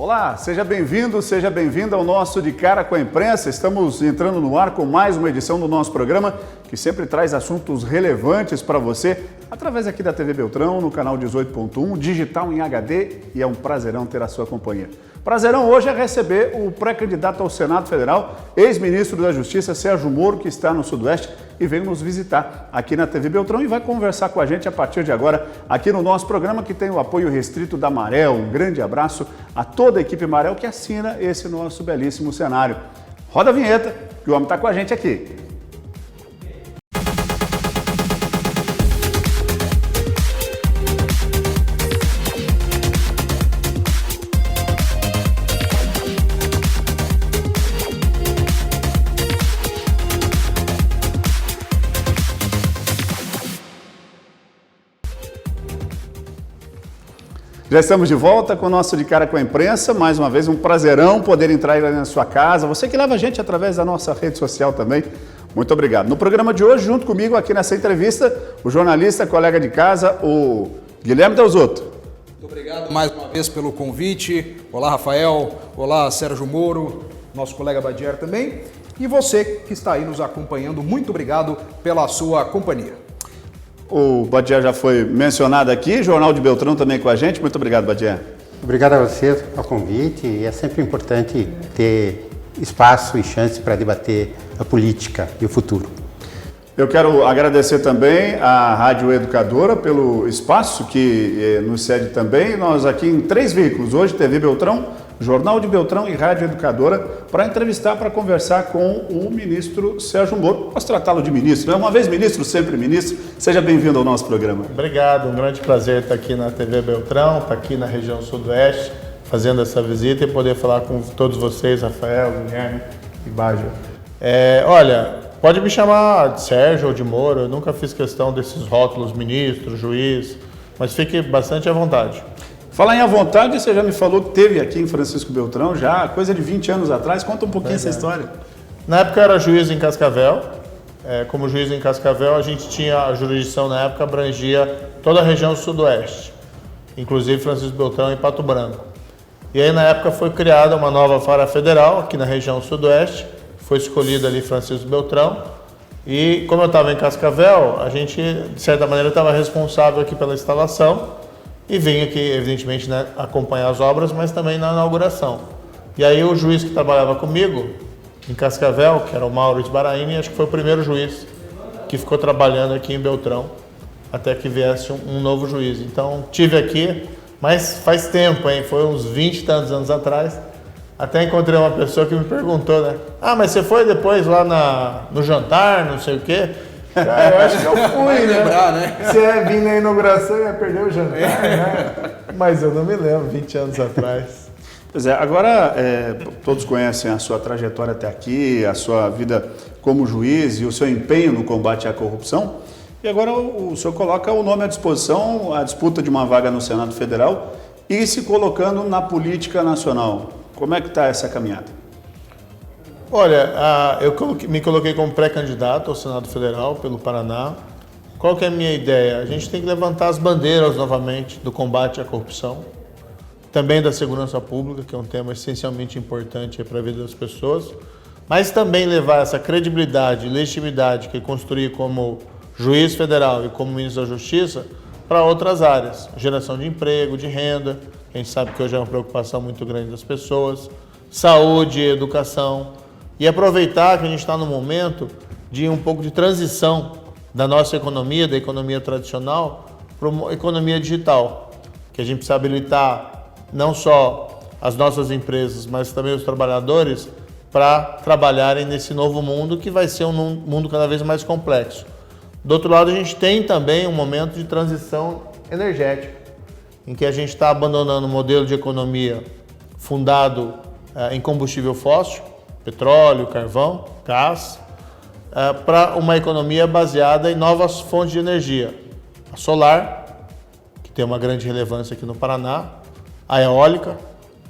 Olá, seja bem-vindo, seja bem-vinda ao nosso De Cara com a Imprensa. Estamos entrando no ar com mais uma edição do nosso programa que sempre traz assuntos relevantes para você através aqui da TV Beltrão, no canal 18.1, digital em HD, e é um prazerão ter a sua companhia. Prazerão hoje é receber o pré-candidato ao Senado Federal, ex-ministro da Justiça, Sérgio Moro, que está no Sudoeste e veio nos visitar aqui na TV Beltrão e vai conversar com a gente a partir de agora aqui no nosso programa, que tem o apoio restrito da Marel. Um grande abraço a toda a equipe Marel que assina esse nosso belíssimo cenário. Roda a vinheta, que o homem está com a gente aqui. Já estamos de volta com o nosso De Cara com a Imprensa. Mais uma vez, um prazerão poder entrar aí na sua casa. Você que leva a gente através da nossa rede social também. Muito obrigado. No programa de hoje, junto comigo aqui nessa entrevista, o jornalista, colega de casa, o Guilherme Delzotto. Muito obrigado mais uma vez pelo convite. Olá, Rafael. Olá, Sérgio Moro, nosso colega Badier também. E você que está aí nos acompanhando, muito obrigado pela sua companhia. O Badier já foi mencionado aqui, Jornal de Beltrão também com a gente. Muito obrigado, Badier. Obrigado a você pelo convite. E é sempre importante ter espaço e chance para debater a política e o futuro. Eu quero agradecer também à Rádio Educadora pelo espaço que nos cede também. Nós aqui em 3 veículos, hoje TV Beltrão, Jornal de Beltrão e Rádio Educadora, para entrevistar, para conversar com o ministro Sérgio Moro. Posso tratá-lo de ministro, né? Uma vez ministro, sempre ministro. Seja bem-vindo ao nosso programa. Obrigado, um grande prazer estar aqui na TV Beltrão, estar aqui na região sudoeste, fazendo essa visita e poder falar com todos vocês, Rafael, Guilherme e Baggio. Olha, pode me chamar de Sérgio ou de Moro, eu nunca fiz questão desses rótulos ministro, juiz, mas fique bastante à vontade. Falar em à vontade, você já me falou que teve aqui em Francisco Beltrão já coisa de 20 anos atrás. Conta um pouquinho essa história. Na época eu era juiz em Cascavel. Como juiz em Cascavel, a gente tinha a jurisdição, na época abrangia toda a região sudoeste, inclusive Francisco Beltrão e Pato Branco. E aí na época foi criada uma nova vara federal aqui na região sudoeste, foi escolhida ali Francisco Beltrão. E como eu estava em Cascavel, a gente de certa maneira estava responsável aqui pela instalação. E vim aqui, evidentemente, né, acompanhar as obras, mas também na inauguração. E aí o juiz que trabalhava comigo, em Cascavel, que era o Mauro Esbaraini, acho que foi o primeiro juiz que ficou trabalhando aqui em Beltrão, até que viesse um novo juiz. Então, tive aqui, mas faz tempo, hein? Foi uns 20 e tantos anos atrás. Até encontrei uma pessoa que me perguntou, né? Ah, mas você foi depois lá no jantar, não sei o quê? Eu acho que eu fui, né? Lembrar, né? Se vir na inauguração, ia perder o jantar, né? Mas eu não me lembro, 20 anos atrás. Pois é, agora todos conhecem a sua trajetória até aqui, a sua vida como juiz e o seu empenho no combate à corrupção. E agora o senhor coloca o nome à disposição, a disputa de uma vaga no Senado Federal e se colocando na política nacional. Como é que está essa caminhada? Olha, eu me coloquei como pré-candidato ao Senado Federal pelo Paraná. Qual que é a minha ideia? A gente tem que levantar as bandeiras novamente do combate à corrupção, também da segurança pública, que é um tema essencialmente importante para a vida das pessoas, mas também levar essa credibilidade e legitimidade que construí como juiz federal e como ministro da Justiça para outras áreas. Geração de emprego, de renda, a gente sabe que hoje é uma preocupação muito grande das pessoas, saúde, educação. E aproveitar que a gente está no momento de um pouco de transição da nossa economia, da economia tradicional, para uma economia digital, que a gente precisa habilitar não só as nossas empresas, mas também os trabalhadores para trabalharem nesse novo mundo, que vai ser um mundo cada vez mais complexo. Do outro lado, a gente tem também um momento de transição energética, em que a gente está abandonando o modelo de economia fundado em combustível fóssil, petróleo, carvão, gás, para uma economia baseada em novas fontes de energia. A solar, que tem uma grande relevância aqui no Paraná, a eólica,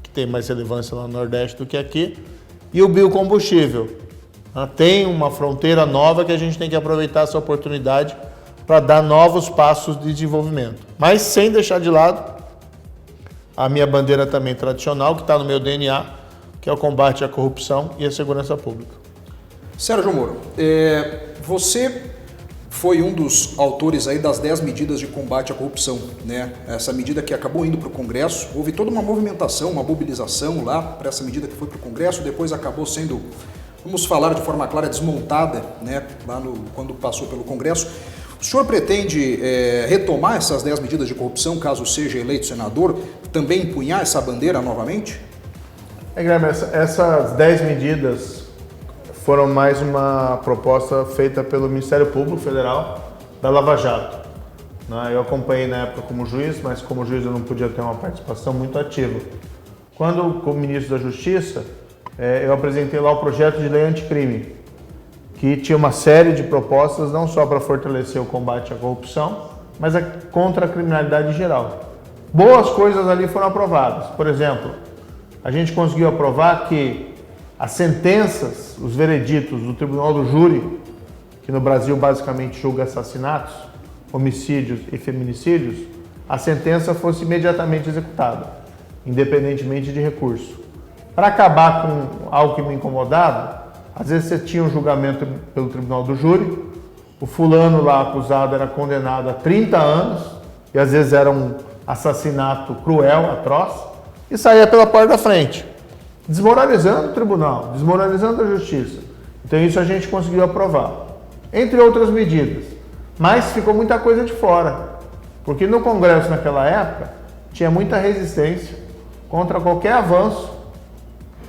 que tem mais relevância lá no Nordeste do que aqui, e o biocombustível. Tem uma fronteira nova que a gente tem que aproveitar essa oportunidade para dar novos passos de desenvolvimento. Mas sem deixar de lado a minha bandeira também tradicional, que está no meu DNA, que é o combate à corrupção e a segurança pública. Sérgio Moro, você foi um dos autores aí das 10 medidas de combate à corrupção, né? Essa medida que acabou indo para o Congresso, houve toda uma movimentação, uma mobilização lá para essa medida que foi para o Congresso, depois acabou sendo, vamos falar de forma clara, desmontada, né? Lá quando passou pelo Congresso. O senhor pretende retomar essas 10 medidas de corrupção, caso seja eleito senador, também empunhar essa bandeira novamente? Guilherme, essas 10 medidas foram mais uma proposta feita pelo Ministério Público Federal da Lava Jato. Eu acompanhei na época como juiz, mas como juiz eu não podia ter uma participação muito ativa. Quando, como ministro da Justiça, eu apresentei lá o projeto de lei anticrime, que tinha uma série de propostas não só para fortalecer o combate à corrupção, mas contra a criminalidade em geral. Boas coisas ali foram aprovadas. Por exemplo, a gente conseguiu aprovar que as sentenças, os vereditos do Tribunal do Júri, que no Brasil basicamente julga assassinatos, homicídios e feminicídios, a sentença fosse imediatamente executada, independentemente de recurso. Para acabar com algo que me incomodava, às vezes você tinha um julgamento pelo Tribunal do Júri, o fulano lá acusado era condenado a 30 anos, e às vezes era um assassinato cruel, atroz, e saía pela porta da frente, desmoralizando o tribunal, desmoralizando a justiça. Então isso a gente conseguiu aprovar, entre outras medidas. Mas ficou muita coisa de fora, porque no Congresso naquela época tinha muita resistência contra qualquer avanço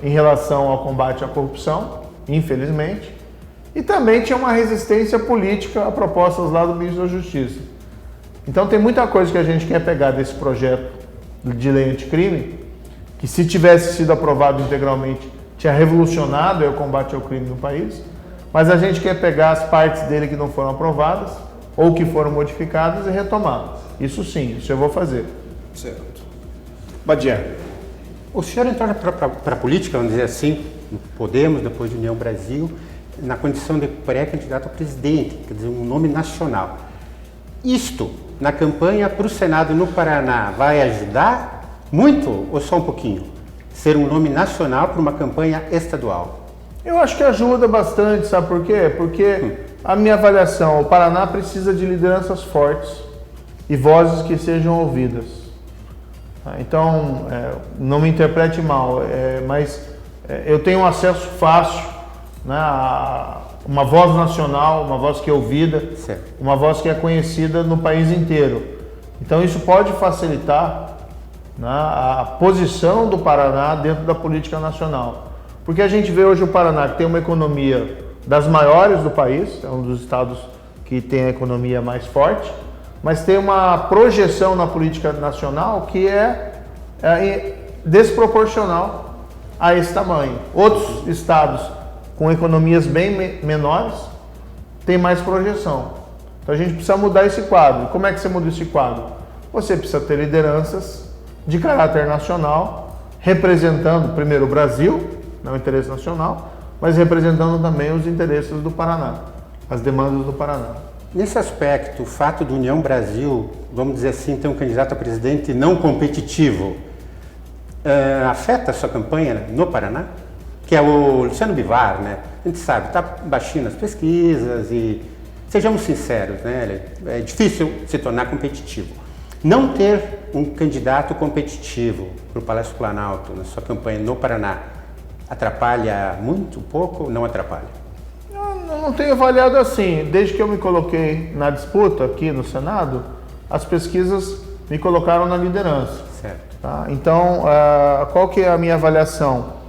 em relação ao combate à corrupção, infelizmente, e também tinha uma resistência política a propostas lá do ministro da Justiça. Então tem muita coisa que a gente quer pegar desse projeto de lei anticrime, que se tivesse sido aprovado integralmente, tinha revolucionado o combate ao crime no país, mas a gente quer pegar as partes dele que não foram aprovadas, ou que foram modificadas e retomar. Isso sim, isso eu vou fazer. Certo. Badier. O senhor entrou para a política, vamos dizer assim, no Podemos, depois de União Brasil, na condição de pré-candidato a presidente, quer dizer, um nome nacional. Isto, na campanha para o Senado no Paraná, vai ajudar muito ou só um pouquinho? Ser um nome nacional para uma campanha estadual? Eu acho que ajuda bastante, sabe por quê? Porque a minha avaliação, o Paraná precisa de lideranças fortes e vozes que sejam ouvidas. Então, não me interprete mal, mas eu tenho um acesso fácil, né, a uma voz nacional, uma voz que é ouvida, certo, uma voz que é conhecida no país inteiro. Então isso pode facilitar, né, a posição do Paraná dentro da política nacional. Porque a gente vê hoje o Paraná que tem uma economia das maiores do país, é um dos estados que tem a economia mais forte, mas tem uma projeção na política nacional que é desproporcional a esse tamanho. Outros estados com economias bem menores têm mais projeção. Então a gente precisa mudar esse quadro. Como é que você muda esse quadro? Você precisa ter lideranças de caráter nacional, representando primeiro o Brasil, não o interesse nacional, mas representando também os interesses do Paraná, as demandas do Paraná. Nesse aspecto, o fato do União Brasil, vamos dizer assim, ter um candidato a presidente não competitivo, afeta a sua campanha no Paraná? Que é o Luciano Bivar, né? A gente sabe, está baixinho nas pesquisas e, sejamos sinceros, né? É difícil se tornar competitivo. Não ter um candidato competitivo para o Palácio Planalto na sua campanha no Paraná atrapalha muito, pouco ou não atrapalha? Eu não tenho avaliado assim. Desde que eu me coloquei na disputa aqui no Senado, as pesquisas me colocaram na liderança. Certo. Tá? Então, qual que é a minha avaliação?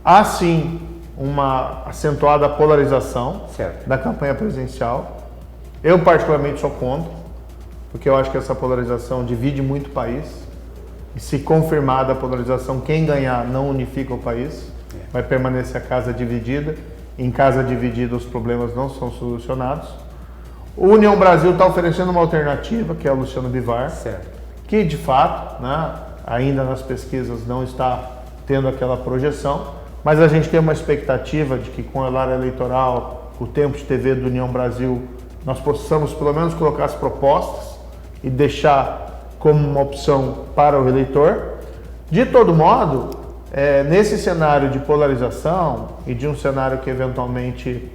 Há sim uma acentuada polarização, certo, da campanha presidencial. Eu particularmente sou contra, porque eu acho que essa polarização divide muito o país. E se confirmada a polarização, quem ganhar não unifica o país, vai permanecer a casa dividida. Em casa dividida os problemas não são solucionados. O União Brasil está oferecendo uma alternativa, que é o Luciano Bivar, certo, que de fato, né, ainda nas pesquisas não está tendo aquela projeção, mas a gente tem uma expectativa de que com o horário eleitoral, o tempo de TV do União Brasil, nós possamos pelo menos colocar as propostas e deixar como uma opção para o eleitor. De todo modo, nesse cenário de polarização e de um cenário que eventualmente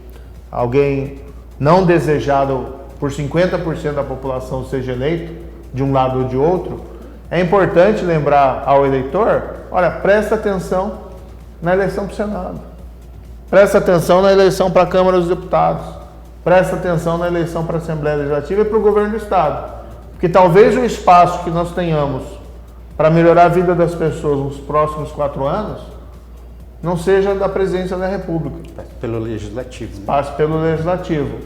alguém não desejado por 50% da população seja eleito, de um lado ou de outro, é importante lembrar ao eleitor, olha, presta atenção na eleição para o Senado, presta atenção na eleição para a Câmara dos Deputados, presta atenção na eleição para a Assembleia Legislativa e para o Governo do Estado, porque talvez o espaço que nós tenhamos para melhorar a vida das pessoas nos próximos 4 anos não seja da Presidência da República. Pelo Legislativo. Né? Passe pelo Legislativo.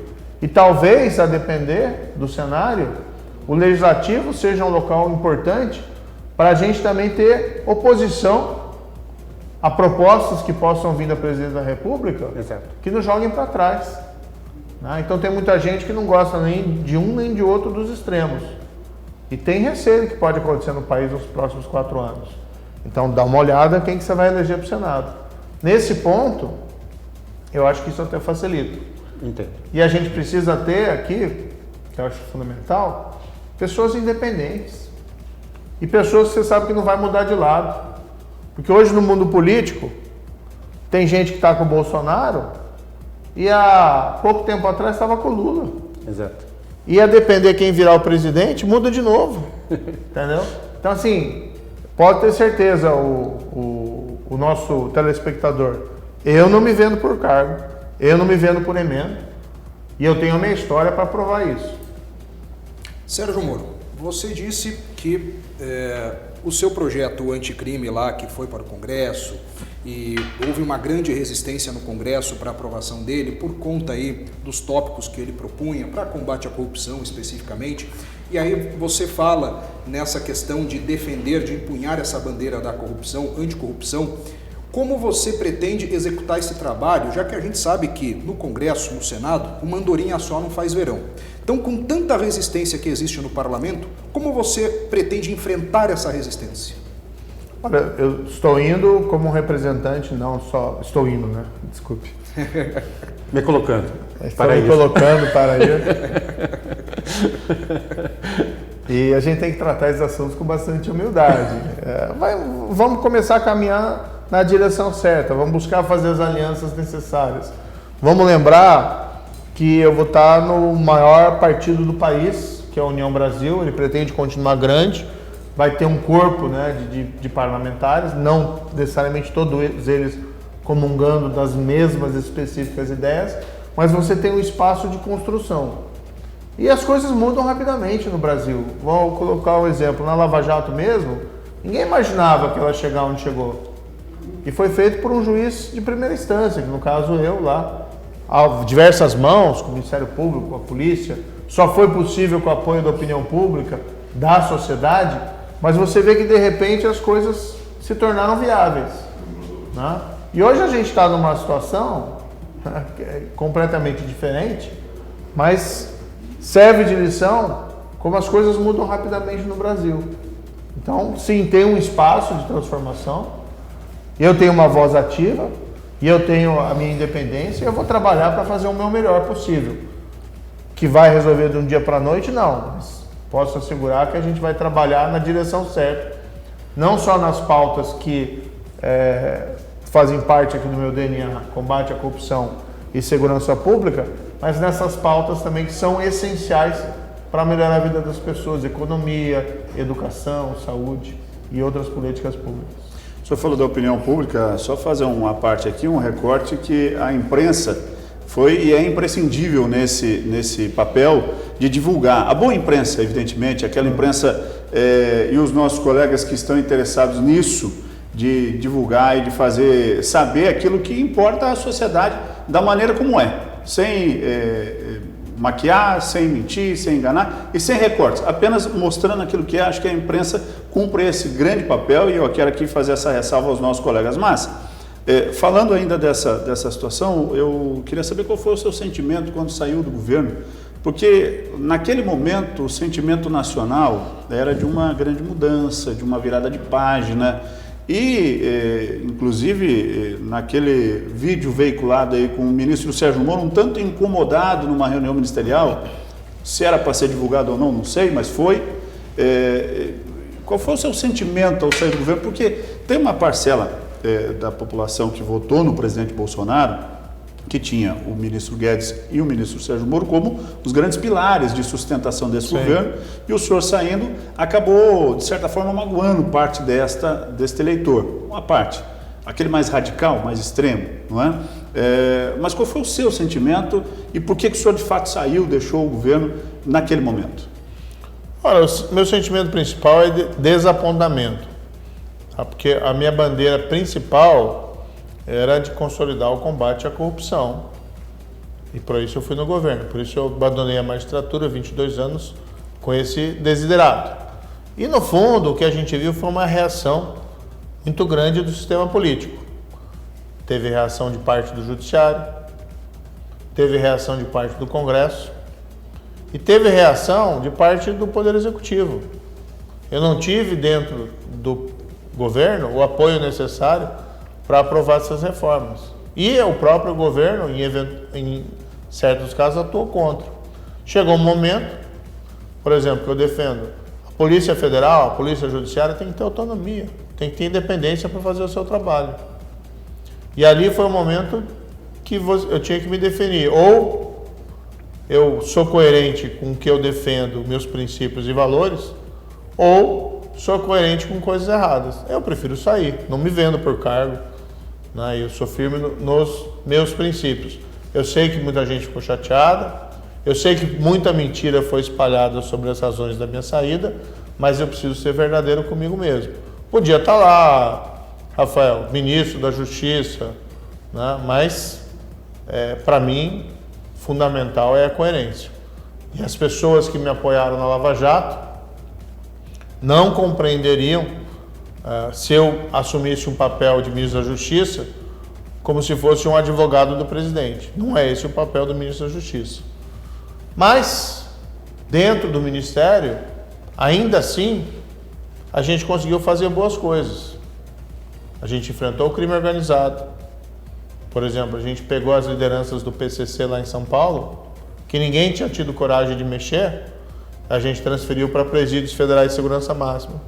E talvez, a depender do cenário, o Legislativo seja um local importante para a gente também ter oposição a propostas que possam vir da Presidência da República. Exato. Que nos joguem para trás. Então tem muita gente que não gosta nem de um nem de outro dos extremos. E tem receio que pode acontecer no país nos próximos 4 anos. Então dá uma olhada quem que você vai eleger para o Senado. Nesse ponto, eu acho que isso até facilita. Entendo. E a gente precisa ter aqui, que eu acho fundamental, pessoas independentes. E pessoas que você sabe que não vai mudar de lado. Porque hoje no mundo político, tem gente que está com o Bolsonaro e há pouco tempo atrás estava com o Lula. Exato. E a depender quem virar o presidente, muda de novo. Entendeu? Então, assim, pode ter certeza o nosso telespectador. Eu não me vendo por cargo, eu não me vendo por emenda, e eu tenho a minha história para provar isso. Sérgio Moro, você disse que o seu projeto anticrime lá, que foi para o Congresso, e houve uma grande resistência no Congresso para a aprovação dele, por conta aí dos tópicos que ele propunha para combate à corrupção especificamente. E aí você fala nessa questão de defender, de empunhar essa bandeira da corrupção, anticorrupção. Como você pretende executar esse trabalho, já que a gente sabe que no Congresso, no Senado, uma andorinha só não faz verão. Então, com tanta resistência que existe no Parlamento, como você pretende enfrentar essa resistência? Olha, eu estou indo como representante, não só... Estou indo, né? Desculpe. Me colocando. Estou me colocando para ir. E a gente tem que tratar esses assuntos com bastante humildade. Vamos começar a caminhar na direção certa, vamos buscar fazer as alianças necessárias. Vamos lembrar que eu vou estar no maior partido do país, que é a União Brasil, ele pretende continuar grande, vai ter um corpo, né, de parlamentares, não necessariamente todos eles comungando das mesmas específicas ideias, mas você tem um espaço de construção. E as coisas mudam rapidamente no Brasil. Vou colocar um exemplo, na Lava Jato mesmo, ninguém imaginava que ela ia chegar onde chegou. E foi feito por um juiz de primeira instância, que no caso eu lá, a diversas mãos, com o Ministério Público, com a polícia, só foi possível com o apoio da opinião pública, da sociedade, mas você vê que de repente as coisas se tornaram viáveis. Né? E hoje a gente está numa situação completamente diferente, mas serve de lição como as coisas mudam rapidamente no Brasil. Então, sim, tem um espaço de transformação, eu tenho uma voz ativa e eu tenho a minha independência e eu vou trabalhar para fazer o meu melhor possível. Que vai resolver de um dia para a noite, não. Mas posso assegurar que a gente vai trabalhar na direção certa. Não só nas pautas que fazem parte aqui do meu DNA, combate à corrupção e segurança pública, mas nessas pautas também que são essenciais para melhorar a vida das pessoas, economia, educação, saúde e outras políticas públicas. O senhor falou da opinião pública, só fazer uma parte aqui, um recorte que a imprensa foi e é imprescindível nesse papel de divulgar. A boa imprensa, evidentemente, aquela imprensa e os nossos colegas que estão interessados nisso, de divulgar e de fazer saber aquilo que importa à sociedade da maneira como é, sem maquiar, sem mentir, sem enganar e sem recortes, apenas mostrando aquilo que é. Acho que a imprensa cumpre esse grande papel e eu quero aqui fazer essa ressalva aos nossos colegas. Mas, falando ainda dessa situação, eu queria saber qual foi o seu sentimento quando saiu do governo, porque naquele momento o sentimento nacional era de uma grande mudança, de uma virada de página. E, inclusive, naquele vídeo veiculado aí com o ministro Sérgio Moro, um tanto incomodado numa reunião ministerial, se era para ser divulgado ou não, não sei, mas foi, Qual foi o seu sentimento ao sair do governo? Porque tem uma parcela da população que votou no presidente Bolsonaro que tinha o ministro Guedes e o ministro Sérgio Moro como os grandes pilares de sustentação desse governo, e o senhor saindo acabou, de certa forma, magoando parte deste eleitor, uma parte, aquele mais radical, mais extremo, não é? Mas qual foi o seu sentimento e por que o senhor de fato saiu, deixou o governo naquele momento? Olha, o meu sentimento principal é de desapontamento, tá? Porque a minha bandeira principal era de consolidar o combate à corrupção. E por isso eu fui no governo. Por isso eu abandonei a magistratura, 22 anos, com esse desiderato. E no fundo, o que a gente viu foi uma reação muito grande do sistema político. Teve reação de parte do Judiciário, teve reação de parte do Congresso e teve reação de parte do Poder Executivo. Eu não tive dentro do governo o apoio necessário para aprovar essas reformas. E o próprio governo, em certos casos, atuou contra. Chegou um momento, por exemplo, que eu defendo, a Polícia Federal, a Polícia Judiciária tem que ter autonomia, tem que ter independência para fazer o seu trabalho. E ali foi o momento que eu tinha que me definir. Ou eu sou coerente com o que eu defendo, meus princípios e valores, ou sou coerente com coisas erradas. Eu prefiro sair, não me vendo por cargo. Eu sou firme nos meus princípios. Eu sei que muita gente ficou chateada, eu sei que muita mentira foi espalhada sobre as razões da minha saída, mas eu preciso ser verdadeiro comigo mesmo. Podia estar lá, Rafael, ministro da Justiça, mas para mim, fundamental é a coerência. E as pessoas que me apoiaram na Lava Jato não compreenderiam se eu assumisse um papel de ministro da Justiça como se fosse um advogado do presidente. Não é esse o papel do ministro da Justiça. Mas, dentro do Ministério, ainda assim, a gente conseguiu fazer boas coisas. A gente enfrentou o crime organizado. Por exemplo, a gente pegou as lideranças do PCC lá em São Paulo, que ninguém tinha tido coragem de mexer, a gente transferiu para presídios federais de segurança máxima.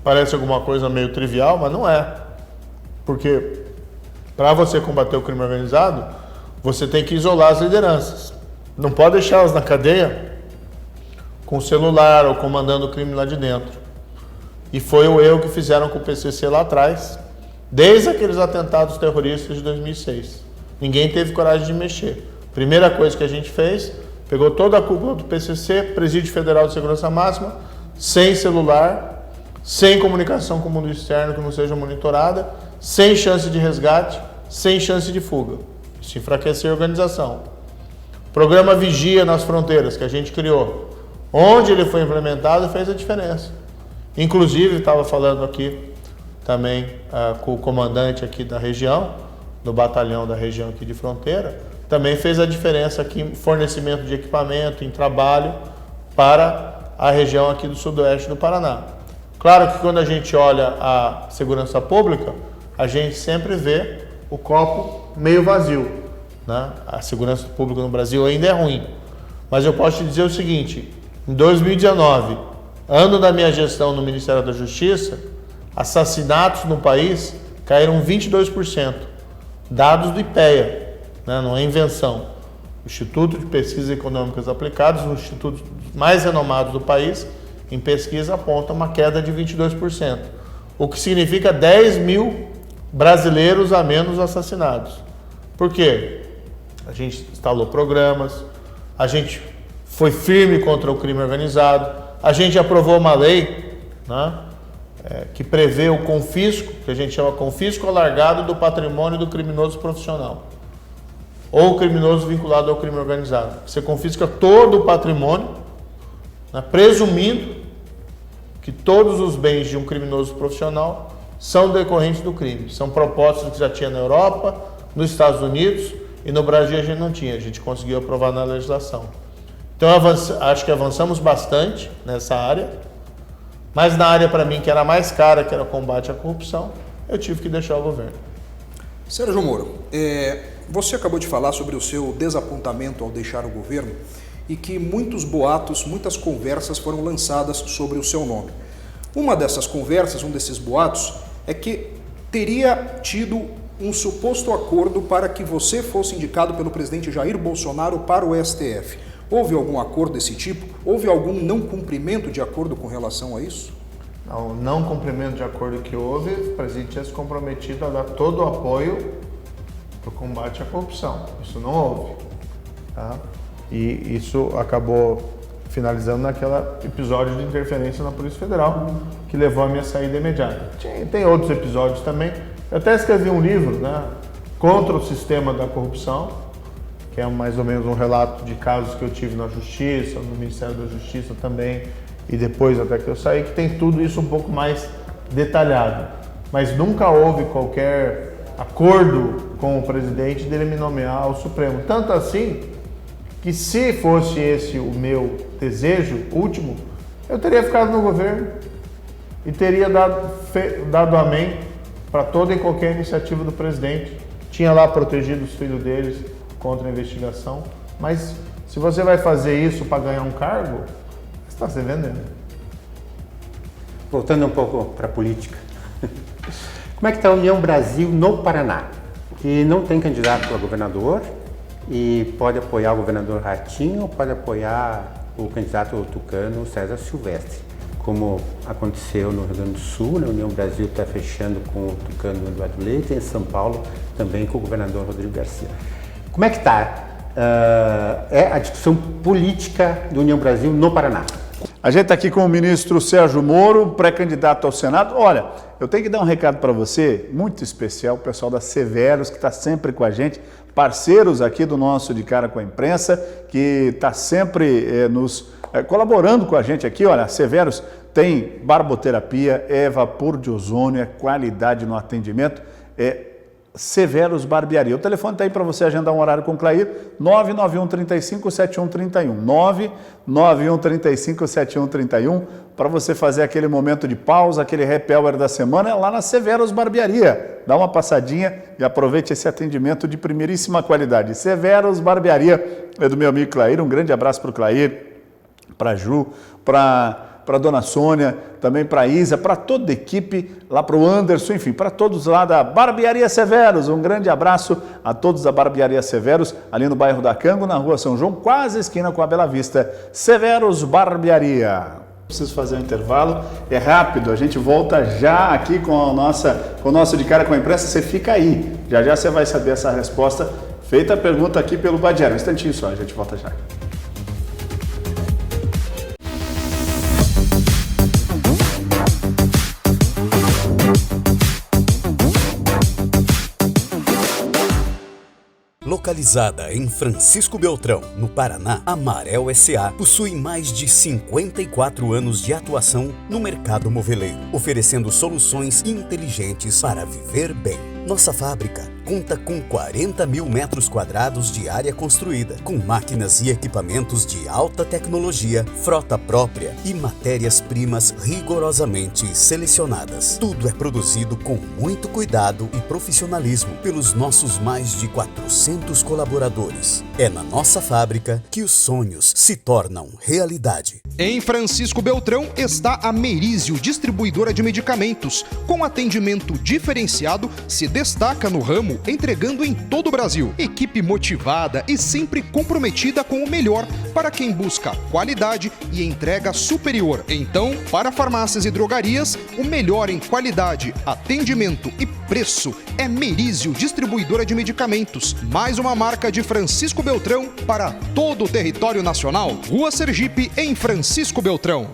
Parece alguma coisa meio trivial, mas não é. Porque para você combater o crime organizado, você tem que isolar as lideranças. Não pode deixá-las na cadeia com celular ou comandando o crime lá de dentro. E foi o erro que fizeram com o PCC lá atrás, desde aqueles atentados terroristas de 2006. Ninguém teve coragem de mexer. Primeira coisa que a gente fez, pegou toda a cúpula do PCC, Presídio Federal de Segurança Máxima, sem celular, sem comunicação com o mundo externo que não seja monitorada, sem chance de resgate, sem chance de fuga. Isso enfraqueceu a organização. Programa Vigia nas Fronteiras, que a gente criou, onde ele foi implementado, fez a diferença. Inclusive, estava falando aqui também com o comandante aqui da região, do batalhão da região aqui de fronteira, também fez a diferença aqui em fornecimento de equipamento, em trabalho para a região aqui do sudoeste do Paraná. Claro que quando a gente olha a segurança pública, a gente sempre vê o copo meio vazio, A segurança pública no Brasil ainda é ruim. Mas eu posso te dizer o seguinte, em 2019, ano da minha gestão no Ministério da Justiça, assassinatos no país caíram 22%. Dados do IPEA, não é invenção. O Instituto de Pesquisas Econômicas Aplicadas, um dos institutos mais renomados do país, em pesquisa aponta uma queda de 22%, o que significa 10 mil brasileiros a menos assassinados. Por quê? A gente instalou programas, a gente foi firme contra o crime organizado, a gente aprovou uma lei que prevê o confisco, que a gente chama confisco alargado do patrimônio do criminoso profissional, ou criminoso vinculado ao crime organizado. Você confisca todo o patrimônio, presumindo que todos os bens de um criminoso profissional são decorrentes do crime. São propostas que já tinha na Europa, nos Estados Unidos, e no Brasil a gente não tinha. A gente conseguiu aprovar na legislação. Então acho que avançamos bastante nessa área, mas na área para mim que era mais cara, que era o combate à corrupção, eu tive que deixar o governo. Sérgio Moro, você acabou de falar sobre o seu desapontamento ao deixar o governo, e que muitos boatos, muitas conversas foram lançadas sobre o seu nome. Uma dessas conversas, um desses boatos, é que teria tido um suposto acordo para que você fosse indicado pelo presidente Jair Bolsonaro para o STF. Houve algum acordo desse tipo? Houve algum não cumprimento de acordo com relação a isso? Não cumprimento de acordo que houve, o presidente tinha se comprometido a dar todo o apoio para o combate à corrupção. Isso não houve. Tá? E isso acabou finalizando naquele episódio de interferência na Polícia Federal, que levou a minha saída imediata. Tem outros episódios também. Eu até escrevi um livro, né, contra o sistema da corrupção, que é mais ou menos um relato de casos que eu tive na Justiça, no Ministério da Justiça também, e depois até que eu saí, que tem tudo isso um pouco mais detalhado. Mas nunca houve qualquer acordo com o presidente dele me nomear ao Supremo. Tanto assim, que se fosse esse o meu desejo último, eu teria ficado no governo e teria dado amém para toda e qualquer iniciativa do presidente. Tinha lá protegido os filhos deles contra a investigação. Mas se você vai fazer isso para ganhar um cargo, você está se vendendo. Voltando um pouco para a política. Como é que está a União Brasil no Paraná? Que não tem candidato a governador e pode apoiar o governador Ratinho ou pode apoiar o candidato tucano César Silvestre. Como aconteceu no Rio Grande do Sul, a União Brasil está fechando com o tucano Eduardo Leite, e em São Paulo também com o governador Rodrigo Garcia. Como é que está a discussão política da União Brasil no Paraná? A gente está aqui com o ministro Sérgio Moro, pré-candidato ao Senado. Olha, eu tenho que dar um recado para você, muito especial, o pessoal da Severos, que está sempre com a gente, parceiros aqui do nosso De Cara com a Imprensa, que está sempre nos colaborando com a gente aqui. Olha, a Severos tem barboterapia, é vapor de ozônio, é qualidade no atendimento, é Severos Barbearia. O telefone está aí para você agendar um horário com o Clair, 991 35 7131, 991 35 7131, para você fazer aquele momento de pausa, aquele happy hour da semana, é lá na Severos Barbearia. Dá uma passadinha e aproveite esse atendimento de primeiríssima qualidade. Severos Barbearia é do meu amigo Clair, um grande abraço para o Clair, para a Ju, para a dona Sônia, também para a Isa, para toda a equipe, lá para o Anderson, enfim, para todos lá da Barbearia Severos. Um grande abraço a todos da Barbearia Severos, ali no bairro da Cango, na rua São João, quase esquina com a Bela Vista. Severos Barbearia. Preciso fazer um intervalo, é rápido, a gente volta já aqui com o nosso De Cara com a Imprensa. Você fica aí, já já você vai saber essa resposta. Feita a pergunta aqui pelo Badiero. Um instantinho só, a gente volta já. Localizada em Francisco Beltrão, no Paraná, a Marel S.A. possui mais de 54 anos de atuação no mercado moveleiro, oferecendo soluções inteligentes para viver bem. Nossa fábrica conta com 40 mil metros quadrados de área construída, com máquinas e equipamentos de alta tecnologia, frota própria e matérias-primas rigorosamente selecionadas. Tudo é produzido com muito cuidado e profissionalismo pelos nossos mais de 400 colaboradores. É na nossa fábrica que os sonhos se tornam realidade. Em Francisco Beltrão está a Merizio, distribuidora de medicamentos, com atendimento diferenciado, se destaca no ramo, entregando em todo o Brasil. Equipe motivada e sempre comprometida com o melhor para quem busca qualidade e entrega superior. Então, para farmácias e drogarias, o melhor em qualidade, atendimento e preço é Merizio, distribuidora de medicamentos. Mais uma marca de Francisco Beltrão para todo o território nacional. Rua Sergipe, em Francisco Beltrão.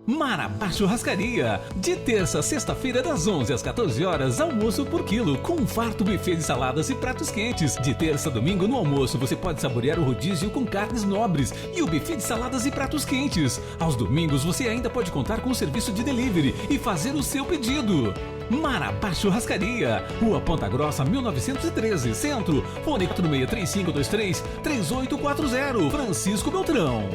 Marabá Churrascaria. De terça a sexta-feira, das 11 às 14 horas, almoço por quilo, com um farto buffet de saladas e pratos quentes. De terça a domingo, no almoço, você pode saborear o rodízio com carnes nobres e o buffet de saladas e pratos quentes. Aos domingos, você ainda pode contar com o serviço de delivery e fazer o seu pedido. Marabá Churrascaria, Rua Ponta Grossa, 1913, Centro, fone 463523-3840, Francisco Beltrão.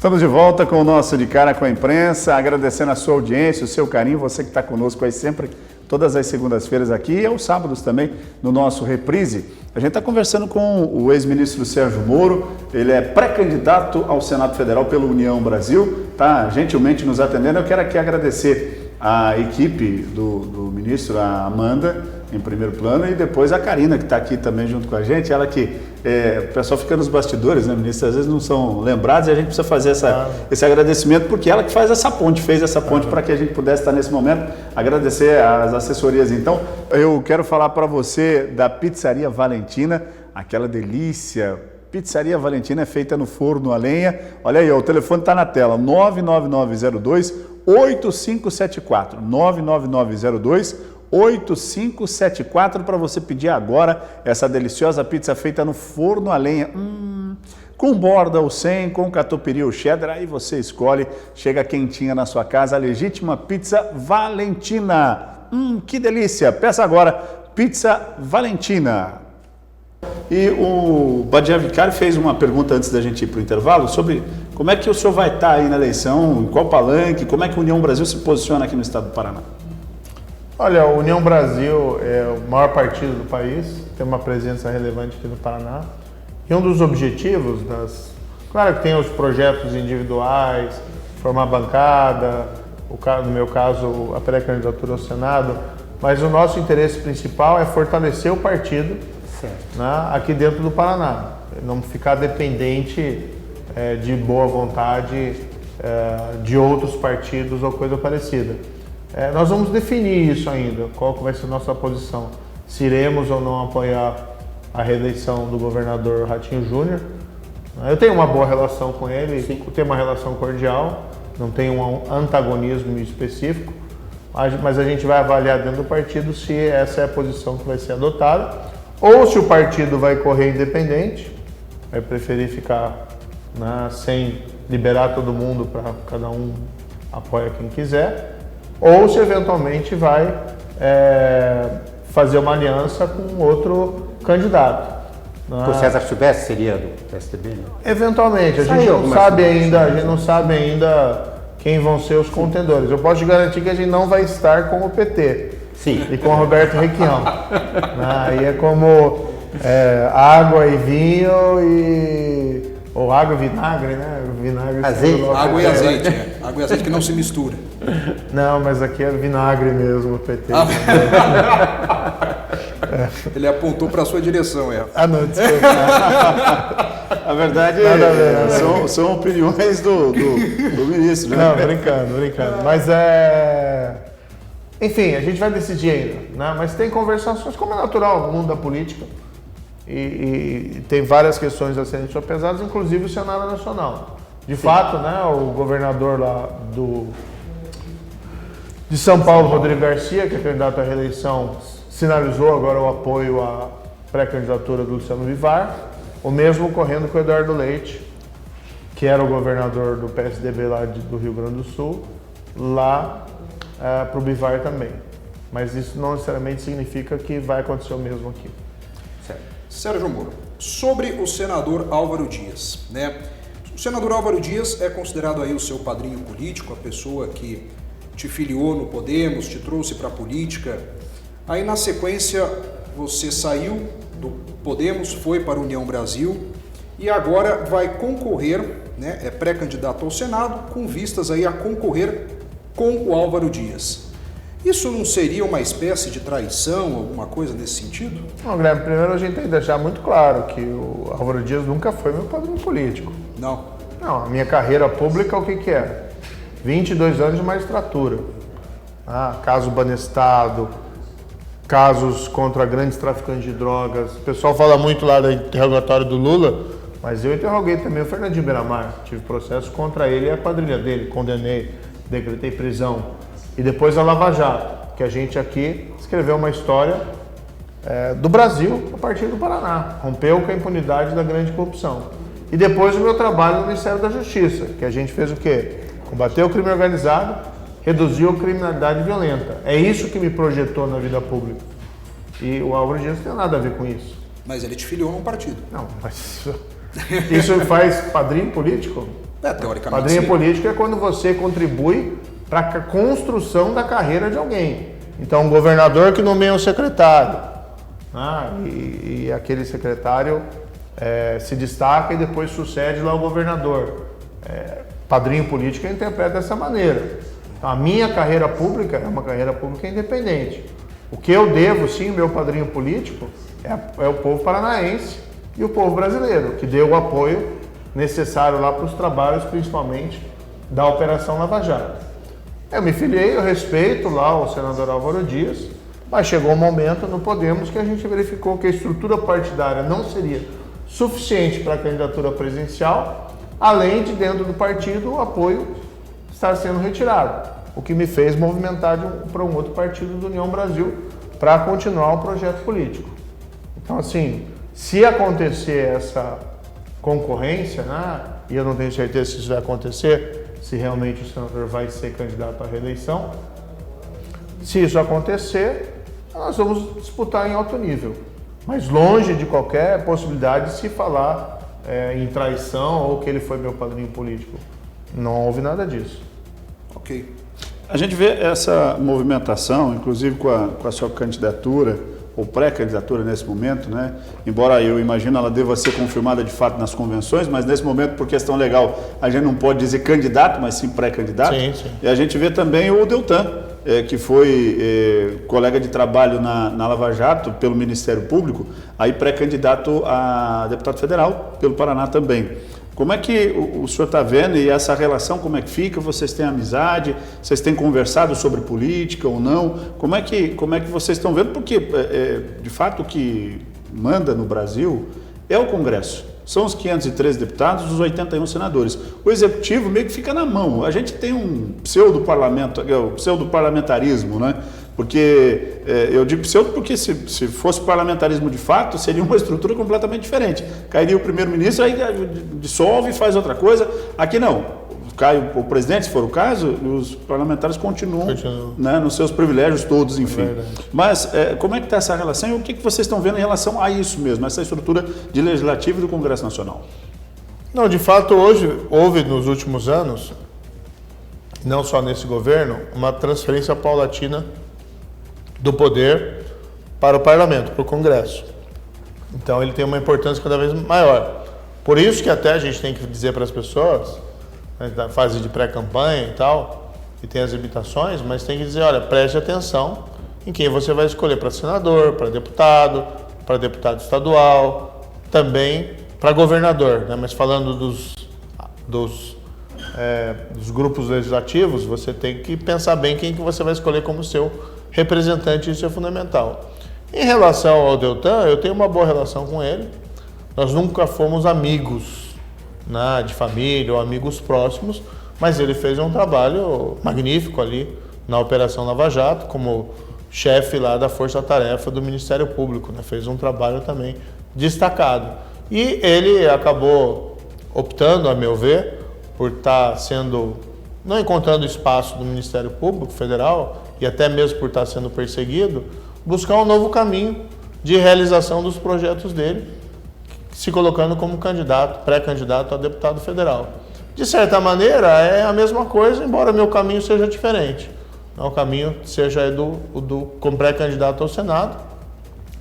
Estamos de volta com o nosso De Cara com a Imprensa, agradecendo a sua audiência, o seu carinho, você que está conosco aí sempre, todas as segundas-feiras aqui e aos sábados também no nosso Reprise. A gente está conversando com o ex-ministro Sérgio Moro, ele é pré-candidato ao Senado Federal pela União Brasil, está gentilmente nos atendendo. Eu quero aqui agradecer a equipe do ministro, a Amanda, em primeiro plano, e depois a Karina, que está aqui também junto com a gente, ela que, o pessoal fica nos bastidores, né, ministro, às vezes não são lembrados e a gente precisa fazer esse agradecimento, porque ela que faz essa ponte, fez essa ponte para que a gente pudesse estar nesse momento, agradecer às assessorias. Então, eu quero falar para você da Pizzaria Valentina, aquela delícia. Pizzaria Valentina é feita no forno a lenha. Olha aí, ó, o telefone está na tela, 99902-8574, 99902-8574 para você pedir agora essa deliciosa pizza feita no forno a lenha. Com borda ou sem, com catupiry ou cheddar, aí você escolhe, chega quentinha na sua casa, a legítima Pizza Valentina. Que delícia! Peça agora, Pizza Valentina. E o Badian Vicari fez uma pergunta antes da gente ir para o intervalo sobre como é que o senhor vai estar aí na eleição, em qual palanque, como é que a União Brasil se posiciona aqui no estado do Paraná? Olha, a União Brasil é o maior partido do país, tem uma presença relevante aqui no Paraná. E um dos objetivos claro que tem os projetos individuais, formar bancada, no meu caso a pré-candidatura ao Senado, mas o nosso interesse principal é fortalecer o partido, né, aqui dentro do Paraná, não ficar dependente de boa vontade de outros partidos ou coisa parecida. Nós vamos definir isso ainda, qual que vai ser a nossa posição, se iremos ou não apoiar a reeleição do governador Ratinho Júnior. Eu tenho uma boa relação com ele, tenho uma relação cordial, não tenho um antagonismo específico, mas a gente vai avaliar dentro do partido se essa é a posição que vai ser adotada, ou se o partido vai correr independente, vai preferir ficar, né, sem liberar todo mundo para cada um apoia quem quiser, ou se eventualmente vai fazer uma aliança com outro candidato. O César Silvestre seria do PSDB, né? Eventualmente, a gente não sabe ainda quem vão ser os contendores. Eu posso te garantir que a gente não vai estar com o PT. Sim. E com o Roberto Requião. Aí é como água e vinho ou água e vinagre, né? Vinagre azeite. Água e azeite, água e azeite que não se mistura. Não, mas aqui é vinagre mesmo, o PT. Ele apontou para a sua direção, não, desculpa. A verdade são opiniões do ministro, né? Não, brincando. Mas enfim, a gente vai decidir ainda, né? Mas tem conversações, como é natural no mundo da política, e tem várias questões a serem sopesadas, inclusive o cenário nacional. De fato, né, o governador lá de São Paulo, Rodrigo Garcia, que é candidato à reeleição, sinalizou agora o apoio à pré-candidatura do Luciano Bivar, o mesmo ocorrendo com o Eduardo Leite, que era o governador do PSDB lá do Rio Grande do Sul, lá para o Bivar também. Mas isso não necessariamente significa que vai acontecer o mesmo aqui. Certo. Sérgio Moro, sobre o senador Álvaro Dias, né? O senador Álvaro Dias é considerado aí o seu padrinho político, a pessoa que te filiou no Podemos, te trouxe para a política. Aí na sequência você saiu do Podemos, foi para a União Brasil e agora vai concorrer, né? É pré-candidato ao Senado com vistas aí a concorrer com o Álvaro Dias. Isso não seria uma espécie de traição, alguma coisa nesse sentido? Não, Guilherme, primeiro a gente tem que deixar muito claro que o Álvaro Dias nunca foi meu padrinho político. Não. Não, a minha carreira pública, o que é? 22 anos de magistratura. Caso Banestado, casos contra grandes traficantes de drogas. O pessoal fala muito lá do interrogatório do Lula, mas eu interroguei também o Fernandinho Beiramar. Tive processo contra ele e a quadrilha dele. Condenei, decretei prisão. E depois a Lava Jato, que a gente aqui escreveu uma história do Brasil a partir do Paraná. Rompeu com a impunidade da grande corrupção. E depois o meu trabalho no Ministério da Justiça, que a gente fez o quê? Combateu o crime organizado, reduziu a criminalidade violenta. É isso que me projetou na vida pública. E o Álvaro Dias não tem nada a ver com isso. Mas ele te filiou num partido. Não, mas isso faz padrinho político? Teoricamente. Padrinho sim. político é quando você contribui para a construção da carreira de alguém. Então, um governador que nomeia um secretário, e aquele secretário se destaca e depois sucede lá o governador. Padrinho político interpreta dessa maneira. Então, a minha carreira pública é uma carreira pública independente. O que eu devo, sim, meu padrinho político, é o povo paranaense e o povo brasileiro, que deu o apoio necessário lá para os trabalhos, principalmente da Operação Lava Jato. Eu me filiei, eu respeito lá o senador Álvaro Dias, mas chegou um momento no Podemos que a gente verificou que a estrutura partidária não seria suficiente para a candidatura presidencial, além de dentro do partido o apoio estar sendo retirado, o que me fez movimentar para um outro partido do União Brasil para continuar o projeto político. Então, assim, se acontecer essa concorrência, e eu não tenho certeza se isso vai acontecer, se realmente o senador vai ser candidato à reeleição, se isso acontecer, nós vamos disputar em alto nível, mas longe de qualquer possibilidade de se falar em traição ou que ele foi meu padrinho político. Não houve nada disso. Ok. A gente vê essa movimentação, inclusive com a sua candidatura, ou pré-candidatura nesse momento, né? Embora eu imagino ela deva ser confirmada de fato nas convenções, mas nesse momento, por questão legal, a gente não pode dizer candidato, mas sim pré-candidato. Sim, sim. E a gente vê também o Deltan, que foi colega de trabalho na Lava Jato pelo Ministério Público, aí pré-candidato a deputado federal pelo Paraná também. Como é que o senhor está vendo e essa relação, como é que fica? Vocês têm amizade? Vocês têm conversado sobre política ou não? Como é que vocês estão vendo? Porque, de fato, o que manda no Brasil é o Congresso. São os 513 deputados, os 81 senadores. O Executivo meio que fica na mão. A gente tem um pseudo-parlamentarismo, né? Porque, eu digo pseudo porque se fosse parlamentarismo de fato, seria uma estrutura completamente diferente. Cairia o primeiro-ministro, aí dissolve e faz outra coisa. Aqui não. Cai o presidente, se for o caso, os parlamentares continuam. Né, nos seus privilégios todos, enfim. Mas como é que está essa relação e o que vocês estão vendo em relação a isso mesmo, essa estrutura de legislativo e do Congresso Nacional? Não, de fato, hoje houve nos últimos anos, não só nesse governo, uma transferência paulatina do poder para o parlamento, para o Congresso. Então ele tem uma importância cada vez maior. Por isso que até a gente tem que dizer para as pessoas, na fase de pré-campanha e tal, e tem as limitações, mas tem que dizer, olha, preste atenção em quem você vai escolher para senador, para deputado estadual, também para governador, né? Mas falando dos grupos legislativos, você tem que pensar bem quem que você vai escolher como seu representante, isso é fundamental. Em relação ao Deltan, eu tenho uma boa relação com ele. Nós nunca fomos amigos, né, de família ou amigos próximos, mas ele fez um trabalho magnífico ali na Operação Lava Jato, como chefe lá da Força-Tarefa do Ministério Público, né? Fez um trabalho também destacado. E ele acabou optando, a meu ver, por estar não encontrando espaço do Ministério Público Federal, e até mesmo por estar sendo perseguido, buscar um novo caminho de realização dos projetos dele, se colocando como pré-candidato a deputado federal. De certa maneira, é a mesma coisa, embora meu caminho seja diferente. O caminho seja como pré-candidato ao Senado,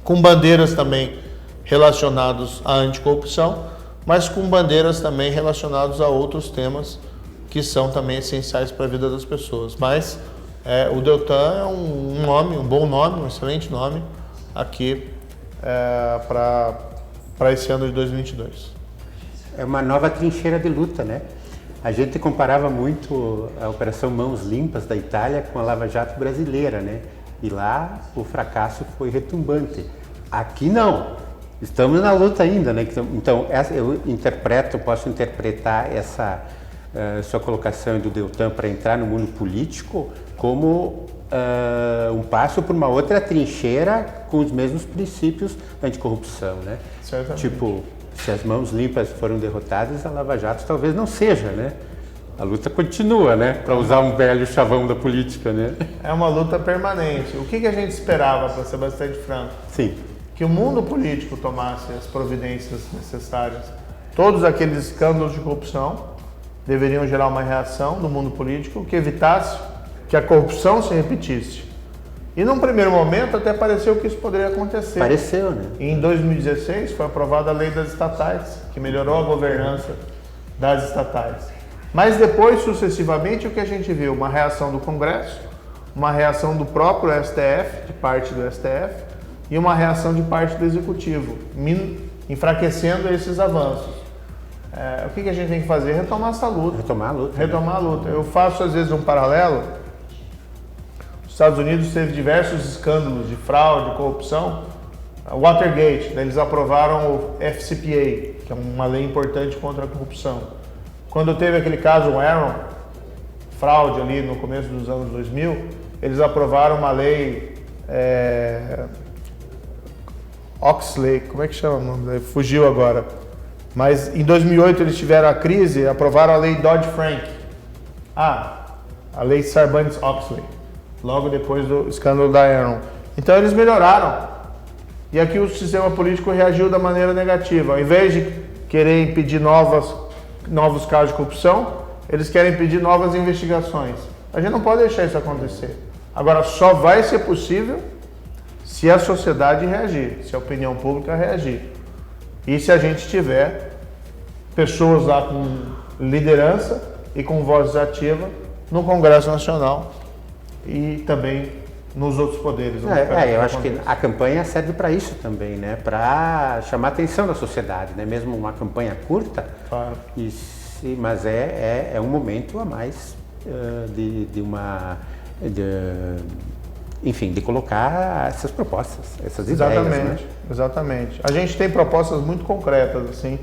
com bandeiras também relacionadas à anticorrupção, mas com bandeiras também relacionadas a outros temas que são também essenciais para a vida das pessoas. Mas o Deltan é um bom nome, um excelente nome aqui para esse ano de 2022. É uma nova trincheira de luta, né? A gente comparava muito a Operação Mãos Limpas da Itália com a Lava Jato brasileira, né? E lá o fracasso foi retumbante. Aqui não. Estamos na luta ainda, né? Então eu posso interpretar essa sua colocação do Deltan para entrar no mundo político como um passo para uma outra trincheira com os mesmos princípios anticorrupção, né? Certamente. Tipo, se as mãos limpas foram derrotadas, a Lava Jato talvez não seja, né? A luta continua, né? Para usar um velho chavão da política, né? É uma luta permanente. O que a gente esperava, para ser bastante franco? Sim. Que o mundo político tomasse as providências necessárias, todos aqueles escândalos de corrupção, deveriam gerar uma reação do mundo político que evitasse que a corrupção se repetisse. E num primeiro momento até pareceu que isso poderia acontecer. Pareceu, né? Em 2016 foi aprovada a lei das estatais, que melhorou a governança das estatais. Mas depois, sucessivamente, o que a gente viu? Uma reação do Congresso, uma reação do próprio STF, de parte do STF, e uma reação de parte do Executivo, enfraquecendo esses avanços. O que a gente tem que fazer? Retomar essa luta. Retomar a luta. Retomar a luta. Eu faço, às vezes, um paralelo. Os Estados Unidos teve diversos escândalos de fraude, corrupção. Watergate, eles aprovaram o FCPA, que é uma lei importante contra a corrupção. Quando teve aquele caso Enron, fraude ali no começo dos anos 2000, eles aprovaram uma lei Oxley, como é que chama o nome? Fugiu agora. Mas em 2008 eles tiveram a crise e aprovaram a lei Dodd-Frank. A lei Sarbanes-Oxley, logo depois do escândalo da Enron. Então eles melhoraram. E aqui o sistema político reagiu da maneira negativa. Ao invés de querer impedir novos casos de corrupção, eles querem impedir novas investigações. A gente não pode deixar isso acontecer. Agora, só vai ser possível se a sociedade reagir, se a opinião pública reagir. E se a gente tiver pessoas lá com liderança e com voz ativa no Congresso Nacional e também nos outros poderes. Eu acho que a campanha serve para isso também, né? Para chamar a atenção da sociedade, né? Mesmo uma campanha curta, claro. Mas é um momento a mais de colocar essas propostas, essas ideias. Né? Exatamente. A gente tem propostas muito concretas assim,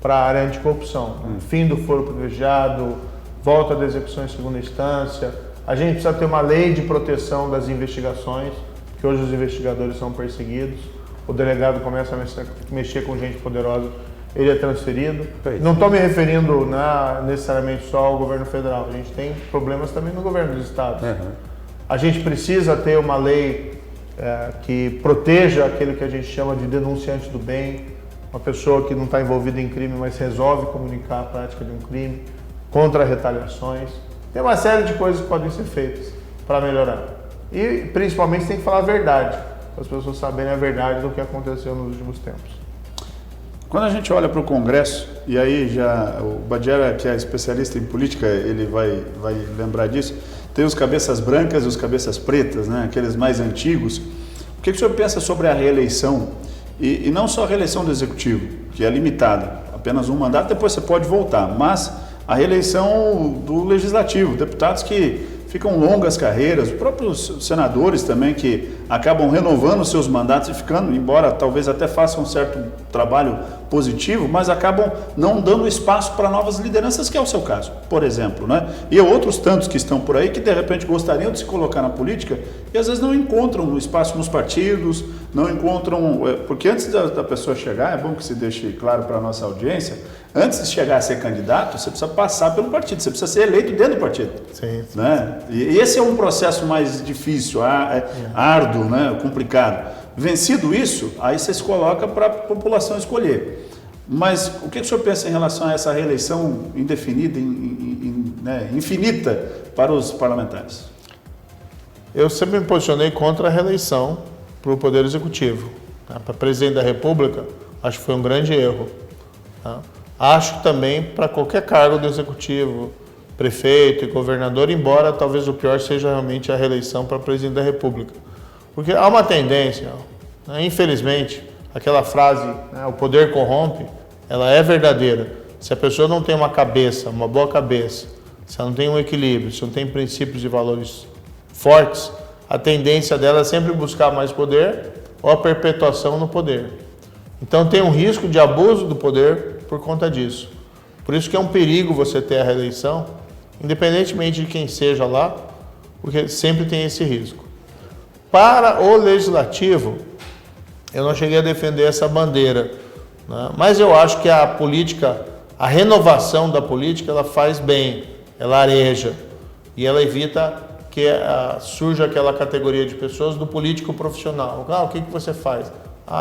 para a área anticorrupção. Fim do foro privilegiado, volta da execução em segunda instância. A gente precisa ter uma lei de proteção das investigações, porque hoje os investigadores são perseguidos. O delegado começa a mexer com gente poderosa, ele é transferido. Não estou me referindo necessariamente só ao governo federal. A gente tem problemas também no governo dos estados. A gente precisa ter uma lei que proteja aquele que a gente chama de denunciante do bem, uma pessoa que não está envolvida em crime, mas resolve comunicar a prática de um crime, contra retaliações. Tem uma série de coisas que podem ser feitas para melhorar. E, principalmente, tem que falar a verdade, para as pessoas saberem a verdade do que aconteceu nos últimos tempos. Quando a gente olha para o Congresso, e aí já o Badiera, que é especialista em política, ele vai lembrar disso, tem os cabeças brancas e os cabeças pretas, né? Aqueles mais antigos. O que o senhor pensa sobre a reeleição? E não só a reeleição do Executivo, que é limitada, apenas um mandato, depois você pode voltar, mas a reeleição do Legislativo, deputados que ficam longas carreiras, os próprios senadores também que acabam renovando seus mandatos e ficando, embora talvez até façam um certo trabalho positivo, mas acabam não dando espaço para novas lideranças, que é o seu caso, por exemplo, né? E outros tantos que estão por aí que de repente gostariam de se colocar na política e às vezes não encontram espaço nos partidos, não encontram, porque antes da pessoa chegar, é bom que se deixe claro para a nossa audiência, antes de chegar a ser candidato, você precisa passar pelo partido, você precisa ser eleito dentro do partido. Sim. Né? E esse é um processo mais difícil, árduo, né? Complicado. Vencido isso, aí você se coloca para a população escolher. Mas o que o senhor pensa em relação a essa reeleição indefinida, infinita para os parlamentares? Eu sempre me posicionei contra a reeleição para o Poder Executivo. Para presidente da República, acho que foi um grande erro. Acho que também para qualquer cargo do Executivo, prefeito e governador, embora talvez o pior seja realmente a reeleição para presidente da República. Porque há uma tendência, infelizmente, aquela frase, o poder corrompe, ela é verdadeira. Se a pessoa não tem uma cabeça, uma boa cabeça, se ela não tem um equilíbrio, se não tem princípios e valores fortes, a tendência dela é sempre buscar mais poder ou a perpetuação no poder. Então tem um risco de abuso do poder por conta disso. Por isso que é um perigo você ter a reeleição, independentemente de quem seja lá, porque sempre tem esse risco. Para o Legislativo, eu não cheguei a defender essa bandeira, né? Mas eu acho que a política, a renovação da política, ela faz bem, ela areja e ela evita que surja aquela categoria de pessoas do político profissional. O que você faz?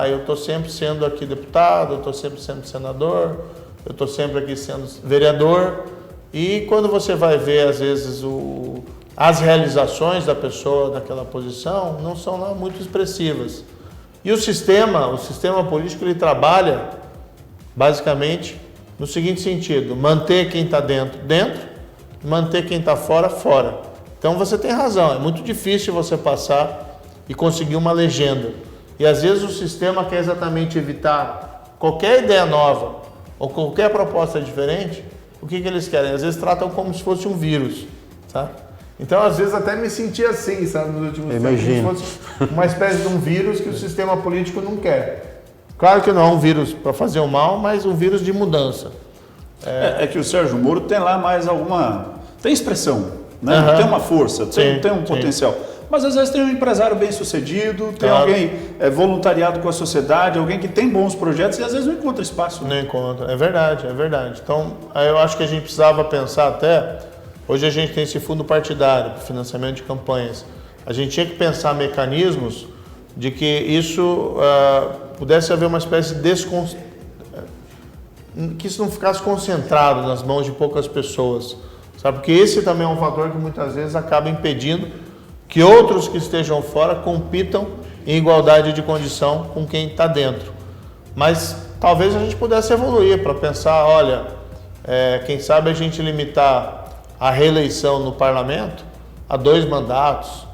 Eu estou sempre sendo aqui deputado, eu estou sempre sendo senador, eu estou sempre aqui sendo vereador E quando você vai ver, às vezes, as realizações da pessoa naquela posição, não são lá muito expressivas. E o sistema político, ele trabalha, basicamente, no seguinte sentido: manter quem está dentro, dentro, manter quem está fora, fora. Então você tem razão, é muito difícil você passar e conseguir uma legenda. E às vezes o sistema quer exatamente evitar qualquer ideia nova ou qualquer proposta diferente. O que eles querem? Às vezes tratam como se fosse um vírus, sabe? Então às vezes até me senti assim, sabe, nos últimos tempos, como se fosse uma espécie de um vírus que o sistema político não quer. Claro que não é um vírus para fazer o mal, mas um vírus de mudança. É que o Sérgio Moro tem lá mais tem expressão, né? Uhum. Tem uma força, tem um potencial. Mas às vezes tem um empresário bem sucedido, tem alguém voluntariado com a sociedade, alguém que tem bons projetos e às vezes não encontra espaço. Né? Não encontra, é verdade. Então, eu acho que a gente precisava pensar até, hoje a gente tem esse fundo partidário, financiamento de campanhas, a gente tinha que pensar mecanismos de que isso pudesse haver uma espécie de que isso não ficasse concentrado nas mãos de poucas pessoas, sabe? Porque esse também é um fator que muitas vezes acaba impedindo que outros que estejam fora compitam em igualdade de condição com quem está dentro. Mas talvez a gente pudesse evoluir para pensar, olha, quem sabe a gente limitar a reeleição no parlamento a 2 mandatos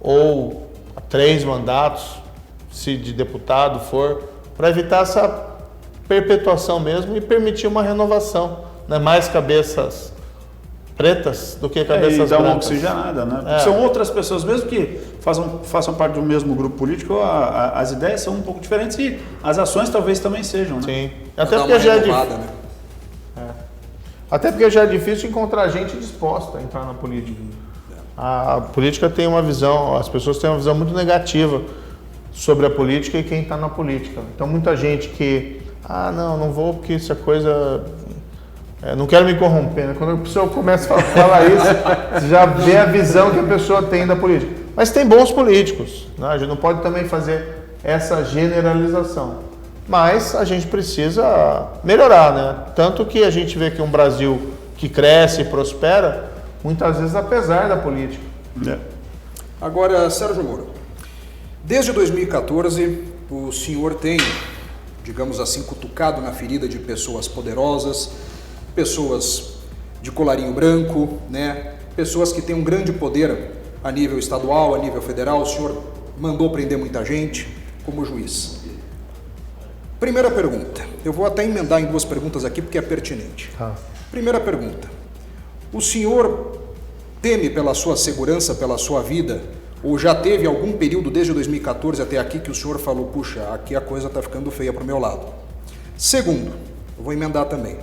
ou a 3 mandatos, se de deputado for, para evitar essa perpetuação mesmo e permitir uma renovação, né? Mais cabeças pretas do que cabeças e dá uma brancas. oxigenada, né? São outras pessoas, mesmo que façam parte do mesmo grupo político, as ideias são um pouco diferentes e as ações talvez também sejam, né? Sim. Até porque já Até porque já é difícil encontrar gente disposta a entrar na política. A política tem uma visão, as pessoas têm uma visão muito negativa sobre a política e quem está na política. Então muita gente que, não vou porque isso é coisa... não quero me corromper, né? Quando a pessoa começa a falar isso, você já vê a visão que a pessoa tem da política. Mas tem bons políticos, né? A gente não pode também fazer essa generalização. Mas a gente precisa melhorar, né? Tanto que a gente vê que um Brasil que cresce e prospera, muitas vezes apesar da política. Agora, Sérgio Moro, desde 2014 o senhor tem, digamos assim, cutucado na ferida de pessoas poderosas, pessoas de colarinho branco, né? Pessoas que têm um grande poder a nível estadual, a nível federal. O senhor mandou prender muita gente como juiz. Primeira pergunta, eu vou até emendar em 2 perguntas aqui porque é pertinente. Primeira pergunta, o senhor teme pela sua segurança, pela sua vida, ou já teve algum período desde 2014 até aqui que o senhor falou, puxa, aqui a coisa está ficando feia para o meu lado? Segundo, eu vou emendar também.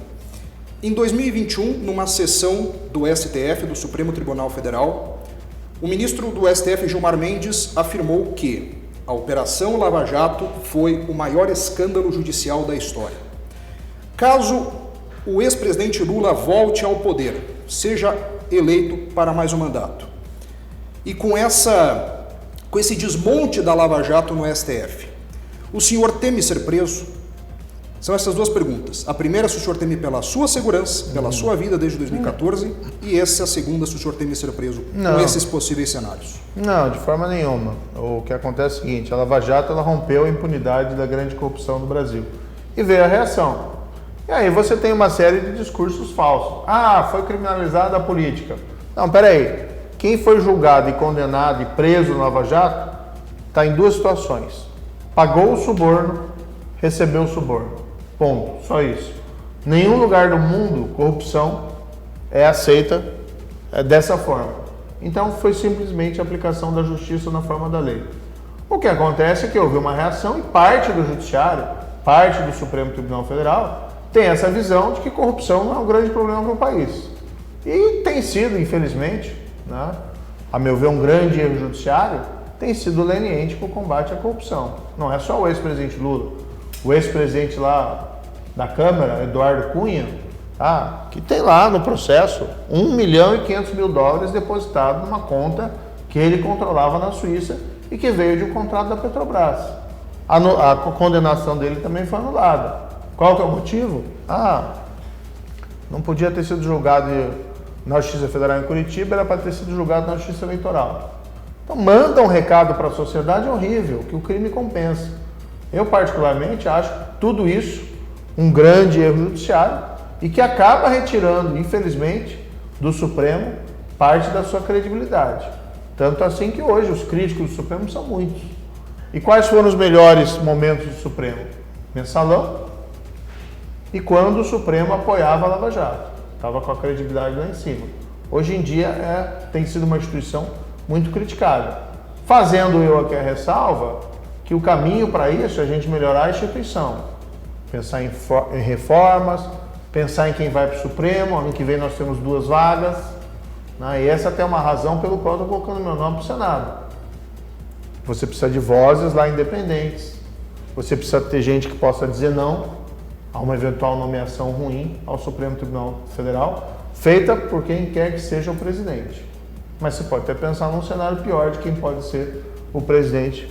Em 2021, numa sessão do STF, do Supremo Tribunal Federal, o ministro do STF, Gilmar Mendes, afirmou que a Operação Lava Jato foi o maior escândalo judicial da história. Caso o ex-presidente Lula volte ao poder, seja eleito para mais um mandato, e com esse desmonte da Lava Jato no STF, o senhor teme ser preso? São essas 2 perguntas. A primeira, se o senhor teme pela sua segurança, pela sua vida desde 2014, e essa a segunda, se o senhor teme ser preso com esses possíveis cenários. Não, de forma nenhuma. O que acontece é o seguinte, a Lava Jato ela rompeu a impunidade da grande corrupção do Brasil. E veio a reação. E aí você tem uma série de discursos falsos. Foi criminalizada a política. Não, peraí. Quem foi julgado e condenado e preso no Lava Jato está em 2 situações. Pagou o suborno, recebeu o suborno. Ponto. Só isso. Nenhum lugar do mundo corrupção é aceita dessa forma. Então foi simplesmente a aplicação da justiça na forma da lei. O que acontece é que houve uma reação e parte do Judiciário, parte do Supremo Tribunal Federal, tem essa visão de que corrupção não é um grande problema para o país. E tem sido, infelizmente, né, a meu ver, um grande erro judiciário, tem sido leniente com o combate à corrupção. Não é só o ex-presidente Lula. O ex-presidente lá da Câmara, Eduardo Cunha, que tem lá no processo $1.500.000 depositado numa conta que ele controlava na Suíça e que veio de um contrato da Petrobras. A condenação dele também foi anulada. Qual que é o motivo? Não podia ter sido julgado na Justiça Federal em Curitiba, era para ter sido julgado na Justiça Eleitoral. Então manda um recado para a sociedade horrível, que o crime compensa. Eu particularmente acho tudo isso um grande erro judiciário e que acaba retirando, infelizmente, do Supremo parte da sua credibilidade. Tanto assim que hoje os críticos do Supremo são muitos. E quais foram os melhores momentos do Supremo? Mensalão e quando o Supremo apoiava a Lava Jato. Estava com a credibilidade lá em cima. Hoje em dia tem sido uma instituição muito criticada. Fazendo eu aqui a ressalva que o caminho para isso é a gente melhorar a instituição. Pensar em reformas, pensar em quem vai para o Supremo. Ano que vem nós temos 2 vagas. Né? E essa até é uma razão pelo qual eu estou colocando meu nome para o Senado. Você precisa de vozes lá independentes. Você precisa ter gente que possa dizer não a uma eventual nomeação ruim ao Supremo Tribunal Federal, feita por quem quer que seja o presidente. Mas você pode até pensar num cenário pior de quem pode ser o presidente